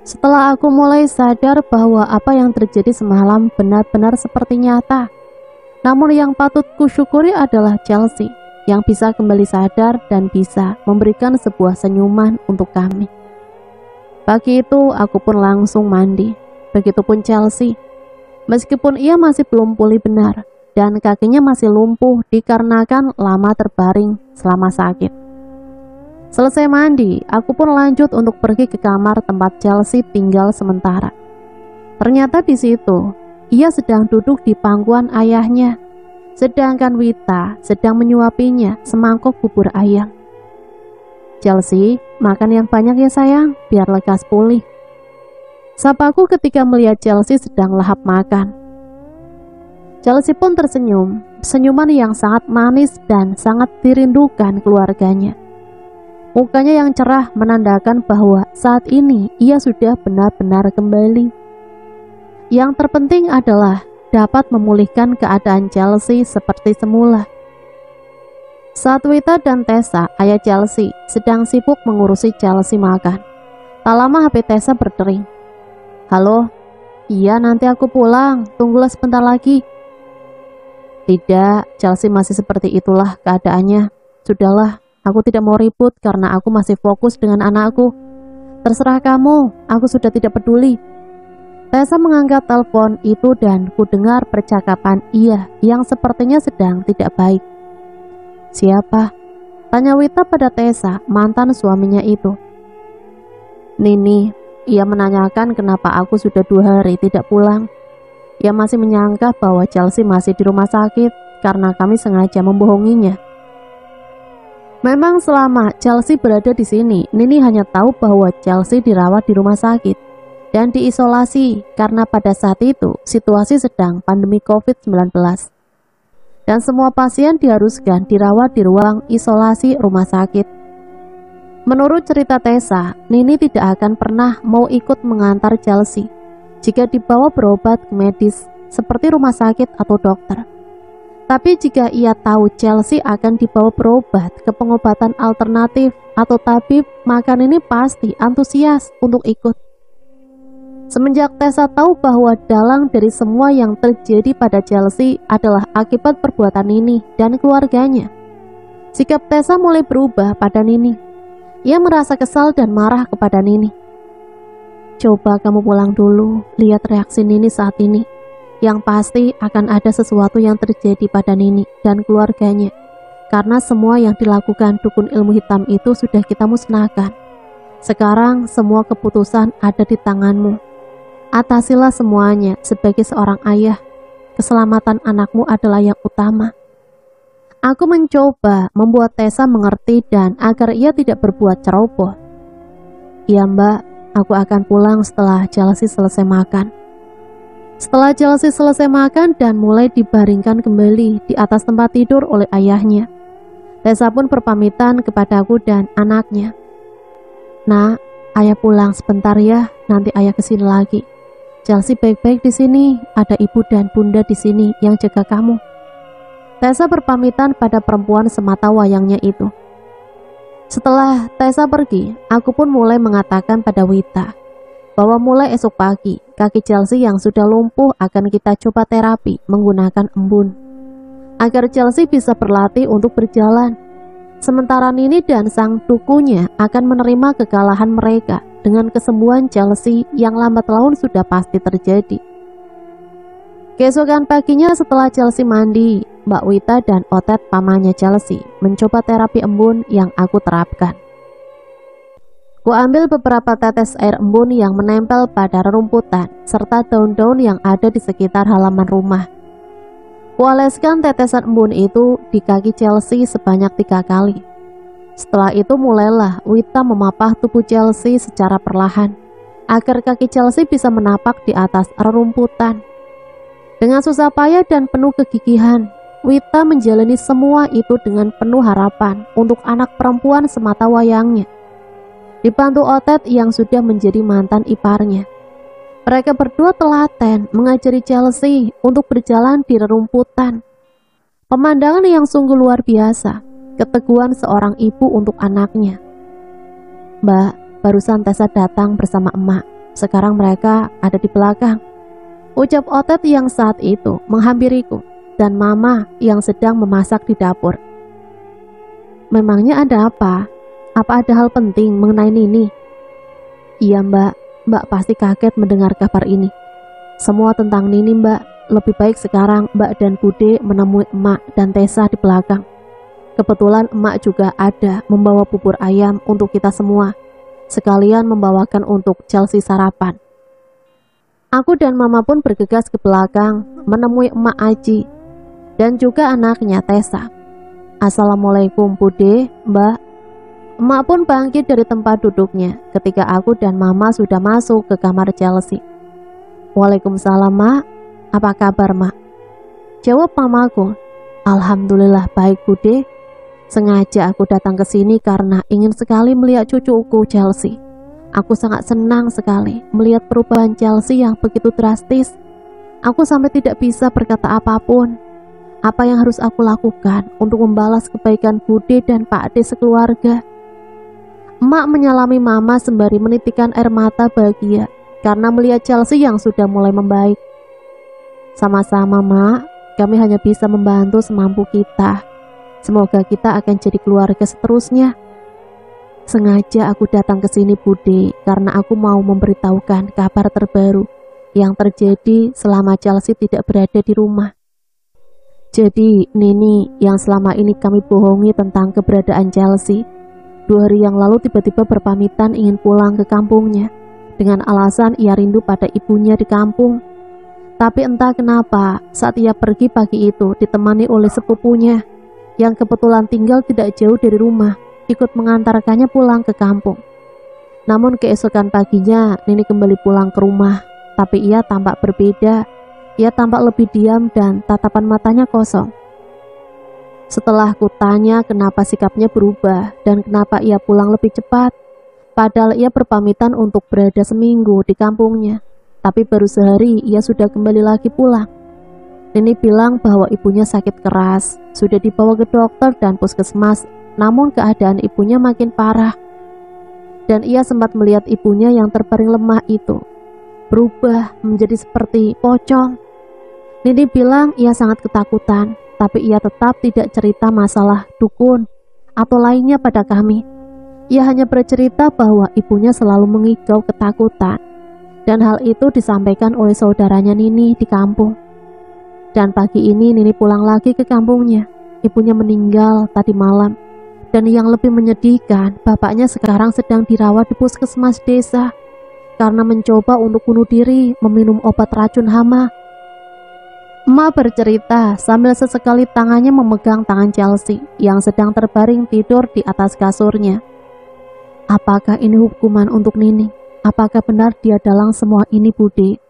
Setelah aku mulai sadar bahwa apa yang terjadi semalam benar-benar seperti nyata, namun yang patut kusyukuri adalah Chelsea yang bisa kembali sadar dan bisa memberikan sebuah senyuman untuk kami. Pagi itu aku pun langsung mandi, begitupun Chelsea. Meskipun ia masih belum pulih benar dan kakinya masih lumpuh dikarenakan lama terbaring selama sakit. Selesai mandi, aku pun lanjut untuk pergi ke kamar tempat Chelsea tinggal sementara. Ternyata di situ ia sedang duduk di pangkuan ayahnya, sedangkan Wita sedang menyuapinya semangkok bubur ayam. "Chelsea, makan yang banyak ya sayang, biar lekas pulih," sapaku ketika melihat Chelsea sedang lahap makan. Chelsea pun tersenyum, senyuman yang sangat manis dan sangat dirindukan keluarganya. Mukanya yang cerah menandakan bahwa saat ini ia sudah benar-benar kembali. Yang terpenting adalah dapat memulihkan keadaan Chelsea seperti semula. Saat Wita dan Tessa, ayah Chelsea, sedang sibuk mengurusi Chelsea makan, tak lama HP Tessa berdering. "Halo, iya nanti aku pulang, tunggulah sebentar lagi." "Tidak, Chelsea masih seperti itulah keadaannya. Sudahlah, aku tidak mau ribut karena aku masih fokus dengan anakku. Terserah kamu, aku sudah tidak peduli." Tessa mengangkat telepon itu dan ku dengar percakapan ia yang sepertinya sedang tidak baik. "Siapa?" tanya Wita pada Tessa, mantan suaminya itu. "Nini, ia menanyakan kenapa aku sudah 2 hari tidak pulang. Ia masih menyangka bahwa Chelsea masih di rumah sakit karena kami sengaja membohonginya." Memang selama Chelsea berada di sini, Nini hanya tahu bahwa Chelsea dirawat di rumah sakit dan diisolasi karena pada saat itu situasi sedang pandemi COVID-19. Dan semua pasien diharuskan dirawat di ruang isolasi rumah sakit. Menurut cerita Tessa, Nini tidak akan pernah mau ikut mengantar Chelsea jika dibawa berobat ke medis seperti rumah sakit atau dokter. Tapi jika ia tahu Chelsea akan dibawa berobat ke pengobatan alternatif atau tabib, maka Nini pasti antusias untuk ikut. Semenjak Tessa tahu bahwa dalang dari semua yang terjadi pada Chelsea adalah akibat perbuatan Nini dan keluarganya, sikap Tessa mulai berubah pada Nini. Ia merasa kesal dan marah kepada Nini. "Coba kamu pulang dulu, lihat reaksi Nini saat ini. Yang pasti akan ada sesuatu yang terjadi pada Nini dan keluarganya, karena semua yang dilakukan dukun ilmu hitam itu sudah kita musnahkan. Sekarang semua keputusan ada di tanganmu. Atasilah semuanya sebagai seorang ayah. Keselamatan anakmu adalah yang utama." Aku mencoba membuat Tessa mengerti dan agar ia tidak berbuat ceroboh. "Iya mbak, aku akan pulang setelah Chelsea selesai makan." Setelah Chelsea selesai makan dan mulai dibaringkan kembali di atas tempat tidur oleh ayahnya, Tessa pun berpamitan kepadaku dan anaknya. "Nak, ayah pulang sebentar ya, nanti ayah kesini lagi. Chelsea baik-baik di sini, ada ibu dan bunda di sini yang jaga kamu." Tessa berpamitan pada perempuan semata wayangnya itu. Setelah Tessa pergi, aku pun mulai mengatakan pada Wita bahwa mulai esok pagi, kaki Chelsea yang sudah lumpuh akan kita coba terapi menggunakan embun, agar Chelsea bisa berlatih untuk berjalan. Sementara Nini dan sang dukunya akan menerima kekalahan mereka dengan kesembuhan Chelsea yang lambat laun sudah pasti terjadi. Keesokan paginya setelah Chelsea mandi, Mbak Wita dan Otet pamannya Chelsea mencoba terapi embun yang aku terapkan. Ku ambil beberapa tetes air embun yang menempel pada rerumputan serta daun-daun yang ada di sekitar halaman rumah. Ku oleskan tetesan embun itu di kaki Chelsea sebanyak 3 kali. Setelah itu mulailah Wita memapah tubuh Chelsea secara perlahan, agar kaki Chelsea bisa menapak di atas rerumputan. Dengan susah payah dan penuh kegigihan, Wita menjalani semua itu dengan penuh harapan untuk anak perempuan semata wayangnya, dibantu Otet yang sudah menjadi mantan iparnya. Mereka berdua telaten mengajari Chelsea untuk berjalan di rerumputan. Pemandangan yang sungguh luar biasa, keteguhan seorang ibu untuk anaknya. "Mbak, barusan Tessa datang bersama emak. Sekarang mereka ada di belakang," ucap Otet yang saat itu menghampiriku, dan Mama yang sedang memasak di dapur. "Memangnya ada apa? Apa ada hal penting mengenai Nini?" "Iya mbak, mbak pasti kaget mendengar kabar ini. Semua tentang Nini mbak. Lebih baik sekarang mbak dan Bude menemui emak dan Tessa di belakang. Kebetulan emak juga ada membawa bubur ayam untuk kita semua, sekalian membawakan untuk Chelsea sarapan." Aku dan Mama pun bergegas ke belakang menemui emak Aji dan juga anaknya Tessa. "Assalamualaikum Bude, mbak." Emak pun bangkit dari tempat duduknya ketika aku dan Mama sudah masuk ke kamar Chelsea. "Waalaikumsalam mak, apa kabar mak?" jawab mamaku. "Alhamdulillah baik Bude. Sengaja aku datang ke sini karena ingin sekali melihat cucuku Chelsea. Aku sangat senang sekali melihat perubahan Chelsea yang begitu drastis. Aku sampai tidak bisa berkata apapun. Apa yang harus aku lakukan untuk membalas kebaikan Bude dan Pak Ade sekeluarga?" Emak menyalami Mama sembari menitikkan air mata bahagia karena melihat Chelsea yang sudah mulai membaik. "Sama-sama mak, kami hanya bisa membantu semampu kita. Semoga kita akan jadi keluarga seterusnya. Sengaja aku datang ke sini Bude karena aku mau memberitahukan kabar terbaru yang terjadi selama Chelsea tidak berada di rumah. Jadi Nini yang selama ini kami bohongi tentang keberadaan Chelsea, 2 hari yang lalu tiba-tiba berpamitan ingin pulang ke kampungnya dengan alasan ia rindu pada ibunya di kampung. Tapi entah kenapa saat ia pergi pagi itu ditemani oleh sepupunya yang kebetulan tinggal tidak jauh dari rumah, ikut mengantarkannya pulang ke kampung. Namun keesokan paginya Nini kembali pulang ke rumah, tapi ia tampak berbeda. Ia tampak lebih diam dan tatapan matanya kosong. Setelah kutanya kenapa sikapnya berubah dan kenapa ia pulang lebih cepat, padahal ia berpamitan untuk berada seminggu di kampungnya, tapi baru sehari ia sudah kembali lagi pulang. Nini bilang bahwa ibunya sakit keras, sudah dibawa ke dokter dan puskesmas, namun keadaan ibunya makin parah. Dan ia sempat melihat ibunya yang terbaring lemah itu berubah menjadi seperti pocong. Nini bilang ia sangat ketakutan, tapi ia tetap tidak cerita masalah dukun atau lainnya pada kami. Ia hanya bercerita bahwa ibunya selalu mengigau ketakutan, dan hal itu disampaikan oleh saudaranya Nini di kampung. Dan pagi ini Nini pulang lagi ke kampungnya. Ibunya meninggal tadi malam, dan yang lebih menyedihkan, bapaknya sekarang sedang dirawat di puskesmas desa karena mencoba untuk bunuh diri meminum obat racun hama. Emak bercerita sambil sesekali tangannya memegang tangan Chelsea yang sedang terbaring tidur di atas kasurnya. Apakah ini hukuman untuk Nini? Apakah benar dia dalang semua ini Bude?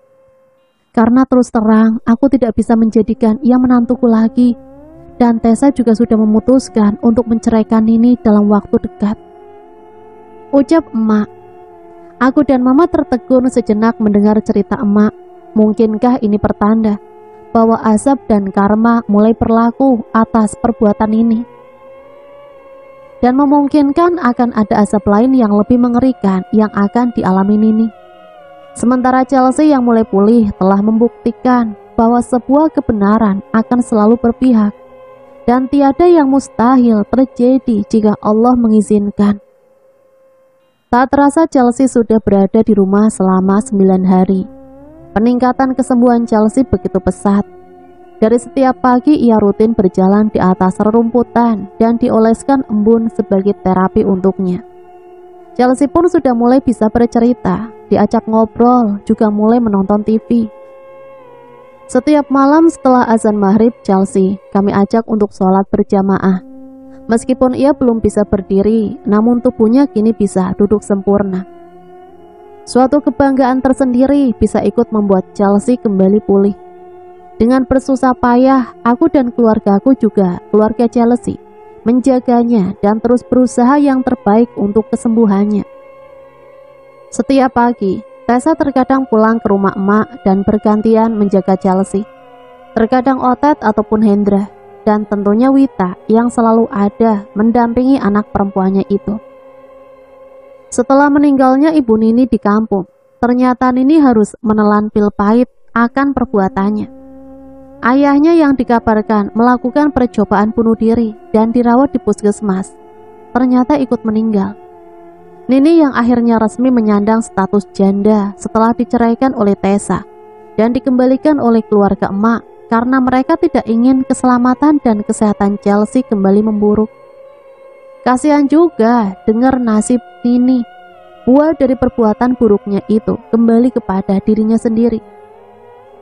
Karena terus terang aku tidak bisa menjadikan ia menantuku lagi, dan Tessa juga sudah memutuskan untuk menceraikan Nini dalam waktu dekat, ucap emak. Aku dan Mama tertegun sejenak mendengar cerita emak. Mungkinkah ini pertanda bahwa azab dan karma mulai berlaku atas perbuatan ini, dan memungkinkan akan ada azab lain yang lebih mengerikan yang akan dialami Nini. Sementara Chelsea yang mulai pulih telah membuktikan bahwa sebuah kebenaran akan selalu berpihak, dan tiada yang mustahil terjadi jika Allah mengizinkan. Tak terasa Chelsea sudah berada di rumah selama 9 hari. Peningkatan kesembuhan Chelsea begitu pesat. Dari setiap pagi ia rutin berjalan di atas rerumputan dan dioleskan embun sebagai terapi untuknya. Chelsea pun sudah mulai bisa bercerita, diajak ngobrol, juga mulai menonton TV. Setiap malam setelah azan maghrib Chelsea kami ajak untuk sholat berjamaah. Meskipun ia belum bisa berdiri, namun tubuhnya kini bisa duduk sempurna. Suatu kebanggaan tersendiri bisa ikut membuat Chelsea kembali pulih. Dengan bersusah payah, aku dan keluargaku juga, keluarga Chelsea, menjaganya dan terus berusaha yang terbaik untuk kesembuhannya. Setiap pagi, Tessa terkadang pulang ke rumah emak dan bergantian menjaga Chelsea. Terkadang Otet ataupun Hendra, dan tentunya Wita yang selalu ada mendampingi anak perempuannya itu. Setelah meninggalnya Ibu Nini di kampung, ternyata Nini harus menelan pil pahit akan perbuatannya. Ayahnya yang dikabarkan melakukan percobaan bunuh diri dan dirawat di puskesmas, ternyata ikut meninggal. Nini yang akhirnya resmi menyandang status janda setelah diceraikan oleh Tessa dan dikembalikan oleh keluarga emak karena mereka tidak ingin keselamatan dan kesehatan Chelsea kembali memburuk. Kasihan juga dengar nasib Nini, buah dari perbuatan buruknya itu kembali kepada dirinya sendiri.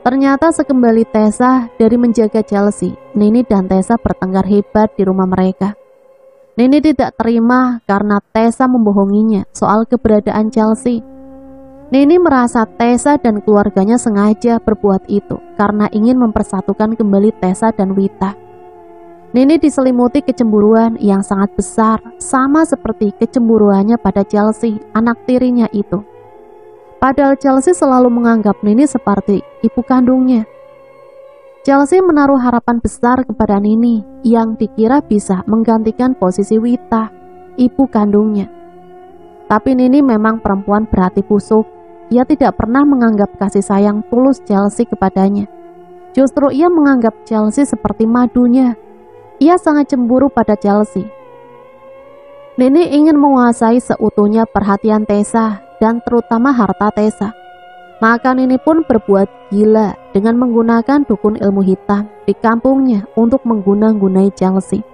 Ternyata sekembali Tessa dari menjaga Chelsea, Nini dan Tessa bertengkar hebat di rumah mereka. Nini tidak terima karena Tessa membohonginya soal keberadaan Chelsea. Nini merasa Tessa dan keluarganya sengaja berbuat itu karena ingin mempersatukan kembali Tessa dan Wita. Nini diselimuti kecemburuan yang sangat besar, sama seperti kecemburuannya pada Chelsea, anak tirinya itu. Padahal Chelsea selalu menganggap Nini seperti ibu kandungnya. Chelsea menaruh harapan besar kepada Nini yang dikira bisa menggantikan posisi Wita, ibu kandungnya. Tapi Nini memang perempuan berhati busuk. Ia tidak pernah menganggap kasih sayang tulus Chelsea kepadanya. Justru ia menganggap Chelsea seperti madunya. Ia sangat cemburu pada Chelsea. Nini ingin menguasai seutuhnya perhatian Tessa dan terutama harta Tessa. Maka Nini pun berbuat gila dengan menggunakan dukun ilmu hitam di kampungnya untuk mengguna-gunai Chelsea.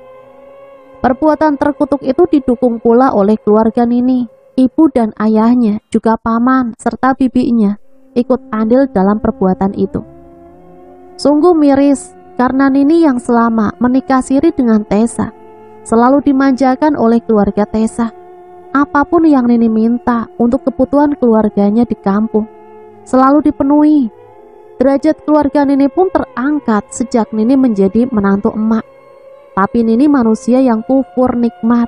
Perbuatan terkutuk itu didukung pula oleh keluarga Nini. Ibu dan ayahnya, juga paman serta bibinya ikut andil dalam perbuatan itu. Sungguh miris karena Nini yang selama menikah siri dengan Tessa selalu dimanjakan oleh keluarga Tessa. Apapun yang Nini minta untuk kebutuhan keluarganya di kampung selalu dipenuhi. Derajat keluarga Nini pun terangkat sejak Nini menjadi menantu emak. Tapi Nini manusia yang kufur nikmat.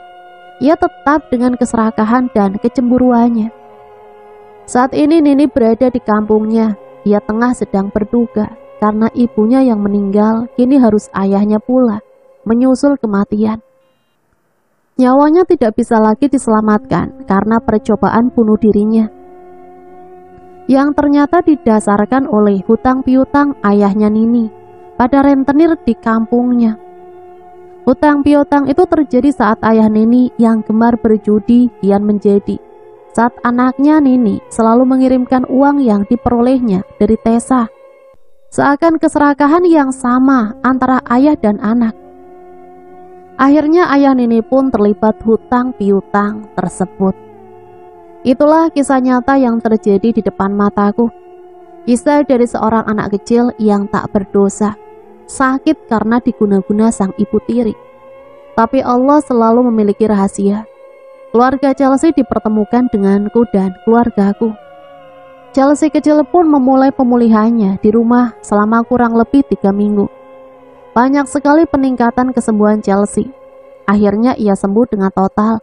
Ia tetap dengan keserakahan dan kecemburuannya. Saat ini Nini berada di kampungnya. Ia tengah sedang berduka karena ibunya yang meninggal kini harus ayahnya pula menyusul kematian. Nyawanya tidak bisa lagi diselamatkan karena percobaan bunuh dirinya, yang ternyata didasarkan oleh hutang piutang ayahnya Nini pada rentenir di kampungnya. Hutang piutang itu terjadi saat ayah Nini yang gemar berjudi kian menjadi. Saat anaknya Nini selalu mengirimkan uang yang diperolehnya dari Tessa. Seakan keserakahan yang sama antara ayah dan anak. Akhirnya ayah Nini pun terlibat hutang piutang tersebut. Itulah kisah nyata yang terjadi di depan mataku. Kisah dari seorang anak kecil yang tak berdosa, sakit karena diguna-guna sang ibu tiri. Tapi Allah selalu memiliki rahasia. Keluarga Chelsea dipertemukan denganku dan keluargaku. Chelsea kecil pun memulai pemulihannya di rumah selama kurang lebih 3 minggu. Banyak sekali peningkatan kesembuhan Chelsea. Akhirnya ia sembuh dengan total.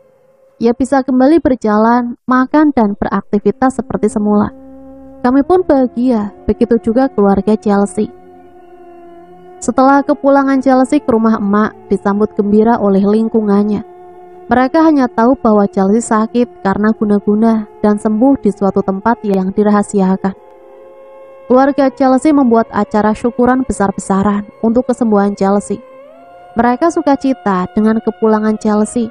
Ia bisa kembali berjalan, makan dan beraktivitas seperti semula. Kami pun bahagia, begitu juga keluarga Chelsea. Setelah kepulangan Chelsea ke rumah emak, disambut gembira oleh lingkungannya. Mereka hanya tahu bahwa Chelsea sakit karena guna-guna dan sembuh di suatu tempat yang dirahasiakan. Keluarga Chelsea membuat acara syukuran besar-besaran untuk kesembuhan Chelsea. Mereka sukacita dengan kepulangan Chelsea.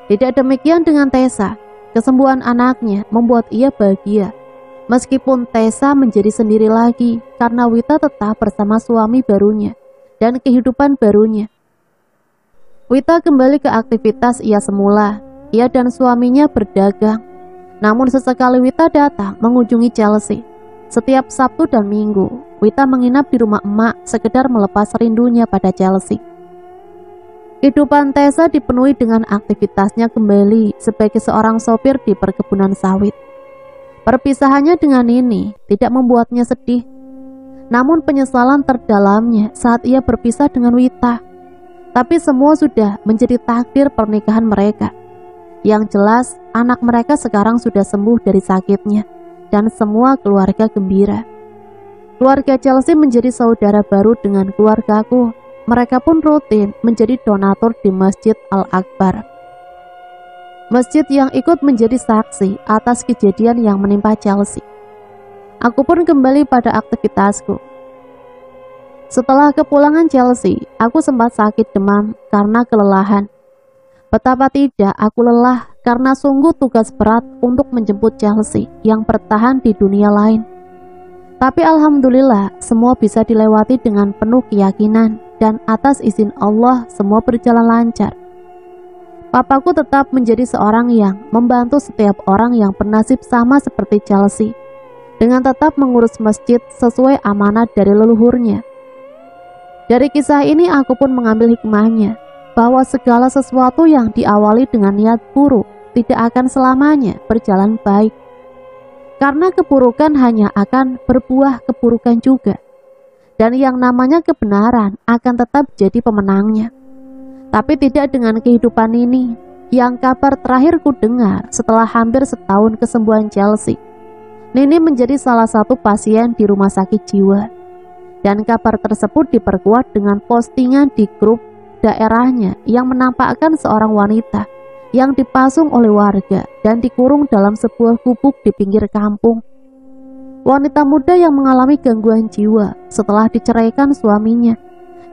Tidak demikian dengan Tessa. Kesembuhan anaknya membuat ia bahagia. Meskipun Tessa menjadi sendiri lagi karena Wita tetap bersama suami barunya dan kehidupan barunya. Wita kembali ke aktivitas ia semula. Ia dan suaminya berdagang. Namun sesekali Wita datang mengunjungi Chelsea. Setiap Sabtu dan Minggu, Wita menginap di rumah emak sekedar melepas rindunya pada Chelsea. Kehidupan Tessa dipenuhi dengan aktivitasnya kembali sebagai seorang sopir di perkebunan sawit. Perpisahannya dengan Nini tidak membuatnya sedih, namun penyesalan terdalamnya saat ia berpisah dengan Wita. Tapi semua sudah menjadi takdir pernikahan mereka. Yang jelas, anak mereka sekarang sudah sembuh dari sakitnya, dan semua keluarga gembira. Keluarga Chelsea menjadi saudara baru dengan keluargaku. Mereka pun rutin menjadi donatur di Masjid Al-Akbar. Masjid yang ikut menjadi saksi atas kejadian yang menimpa Chelsea. Aku pun kembali pada aktivitasku. Setelah kepulangan Chelsea, aku sempat sakit demam karena kelelahan. Betapa tidak aku lelah karena sungguh tugas berat untuk menjemput Chelsea yang bertahan di dunia lain. Tapi alhamdulillah semua bisa dilewati dengan penuh keyakinan dan atas izin Allah semua berjalan lancar. Papaku tetap menjadi seorang yang membantu setiap orang yang bernasib sama seperti Chelsea dengan tetap mengurus masjid sesuai amanat dari leluhurnya. Dari kisah ini aku pun mengambil hikmahnya bahwa segala sesuatu yang diawali dengan niat buruk tidak akan selamanya berjalan baik. Karena keburukan hanya akan berbuah keburukan juga. Dan yang namanya kebenaran akan tetap jadi pemenangnya. Tapi tidak dengan kehidupan ini, yang kabar terakhir ku dengar setelah hampir setahun kesembuhan Chelsea. Nini menjadi salah satu pasien di rumah sakit jiwa. Dan kabar tersebut diperkuat dengan postingan di grup daerahnya yang menampakkan seorang wanita yang dipasung oleh warga dan dikurung dalam sebuah gubuk di pinggir kampung. Wanita muda yang mengalami gangguan jiwa setelah diceraikan suaminya,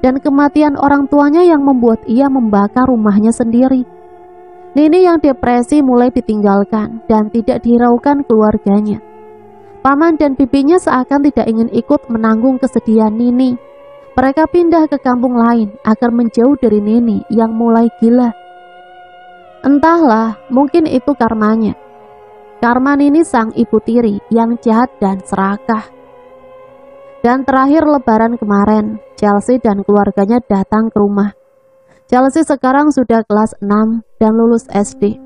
dan kematian orang tuanya yang membuat ia membakar rumahnya sendiri. Nini yang depresi mulai ditinggalkan dan tidak dihiraukan keluarganya. Paman dan bibinya seakan tidak ingin ikut menanggung kesedihan Nini. Mereka pindah ke kampung lain agar menjauh dari Nini yang mulai gila. Entahlah, mungkin itu karmanya. Karma Nini sang ibu tiri yang jahat dan serakah. Dan terakhir lebaran kemarin, Chelsea dan keluarganya datang ke rumah. Chelsea sekarang sudah kelas 6 dan lulus SD.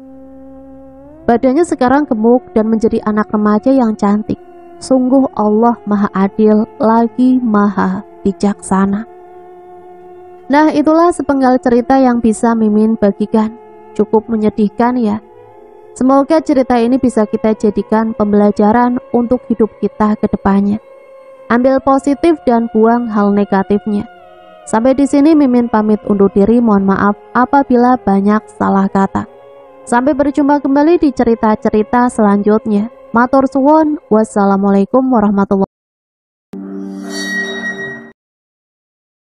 Badannya sekarang gemuk dan menjadi anak remaja yang cantik. Sungguh Allah Maha Adil lagi Maha Bijaksana. Nah, itulah sepenggal cerita yang bisa Mimin bagikan. Cukup menyedihkan ya. Semoga cerita ini bisa kita jadikan pembelajaran untuk hidup kita ke depannya. Ambil positif dan buang hal negatifnya. Sampai di sini Mimin pamit undur diri. Mohon maaf apabila banyak salah kata. Sampai berjumpa kembali di cerita-cerita selanjutnya. Matur suwun. Wassalamualaikum warahmatullahi wabarakatuh.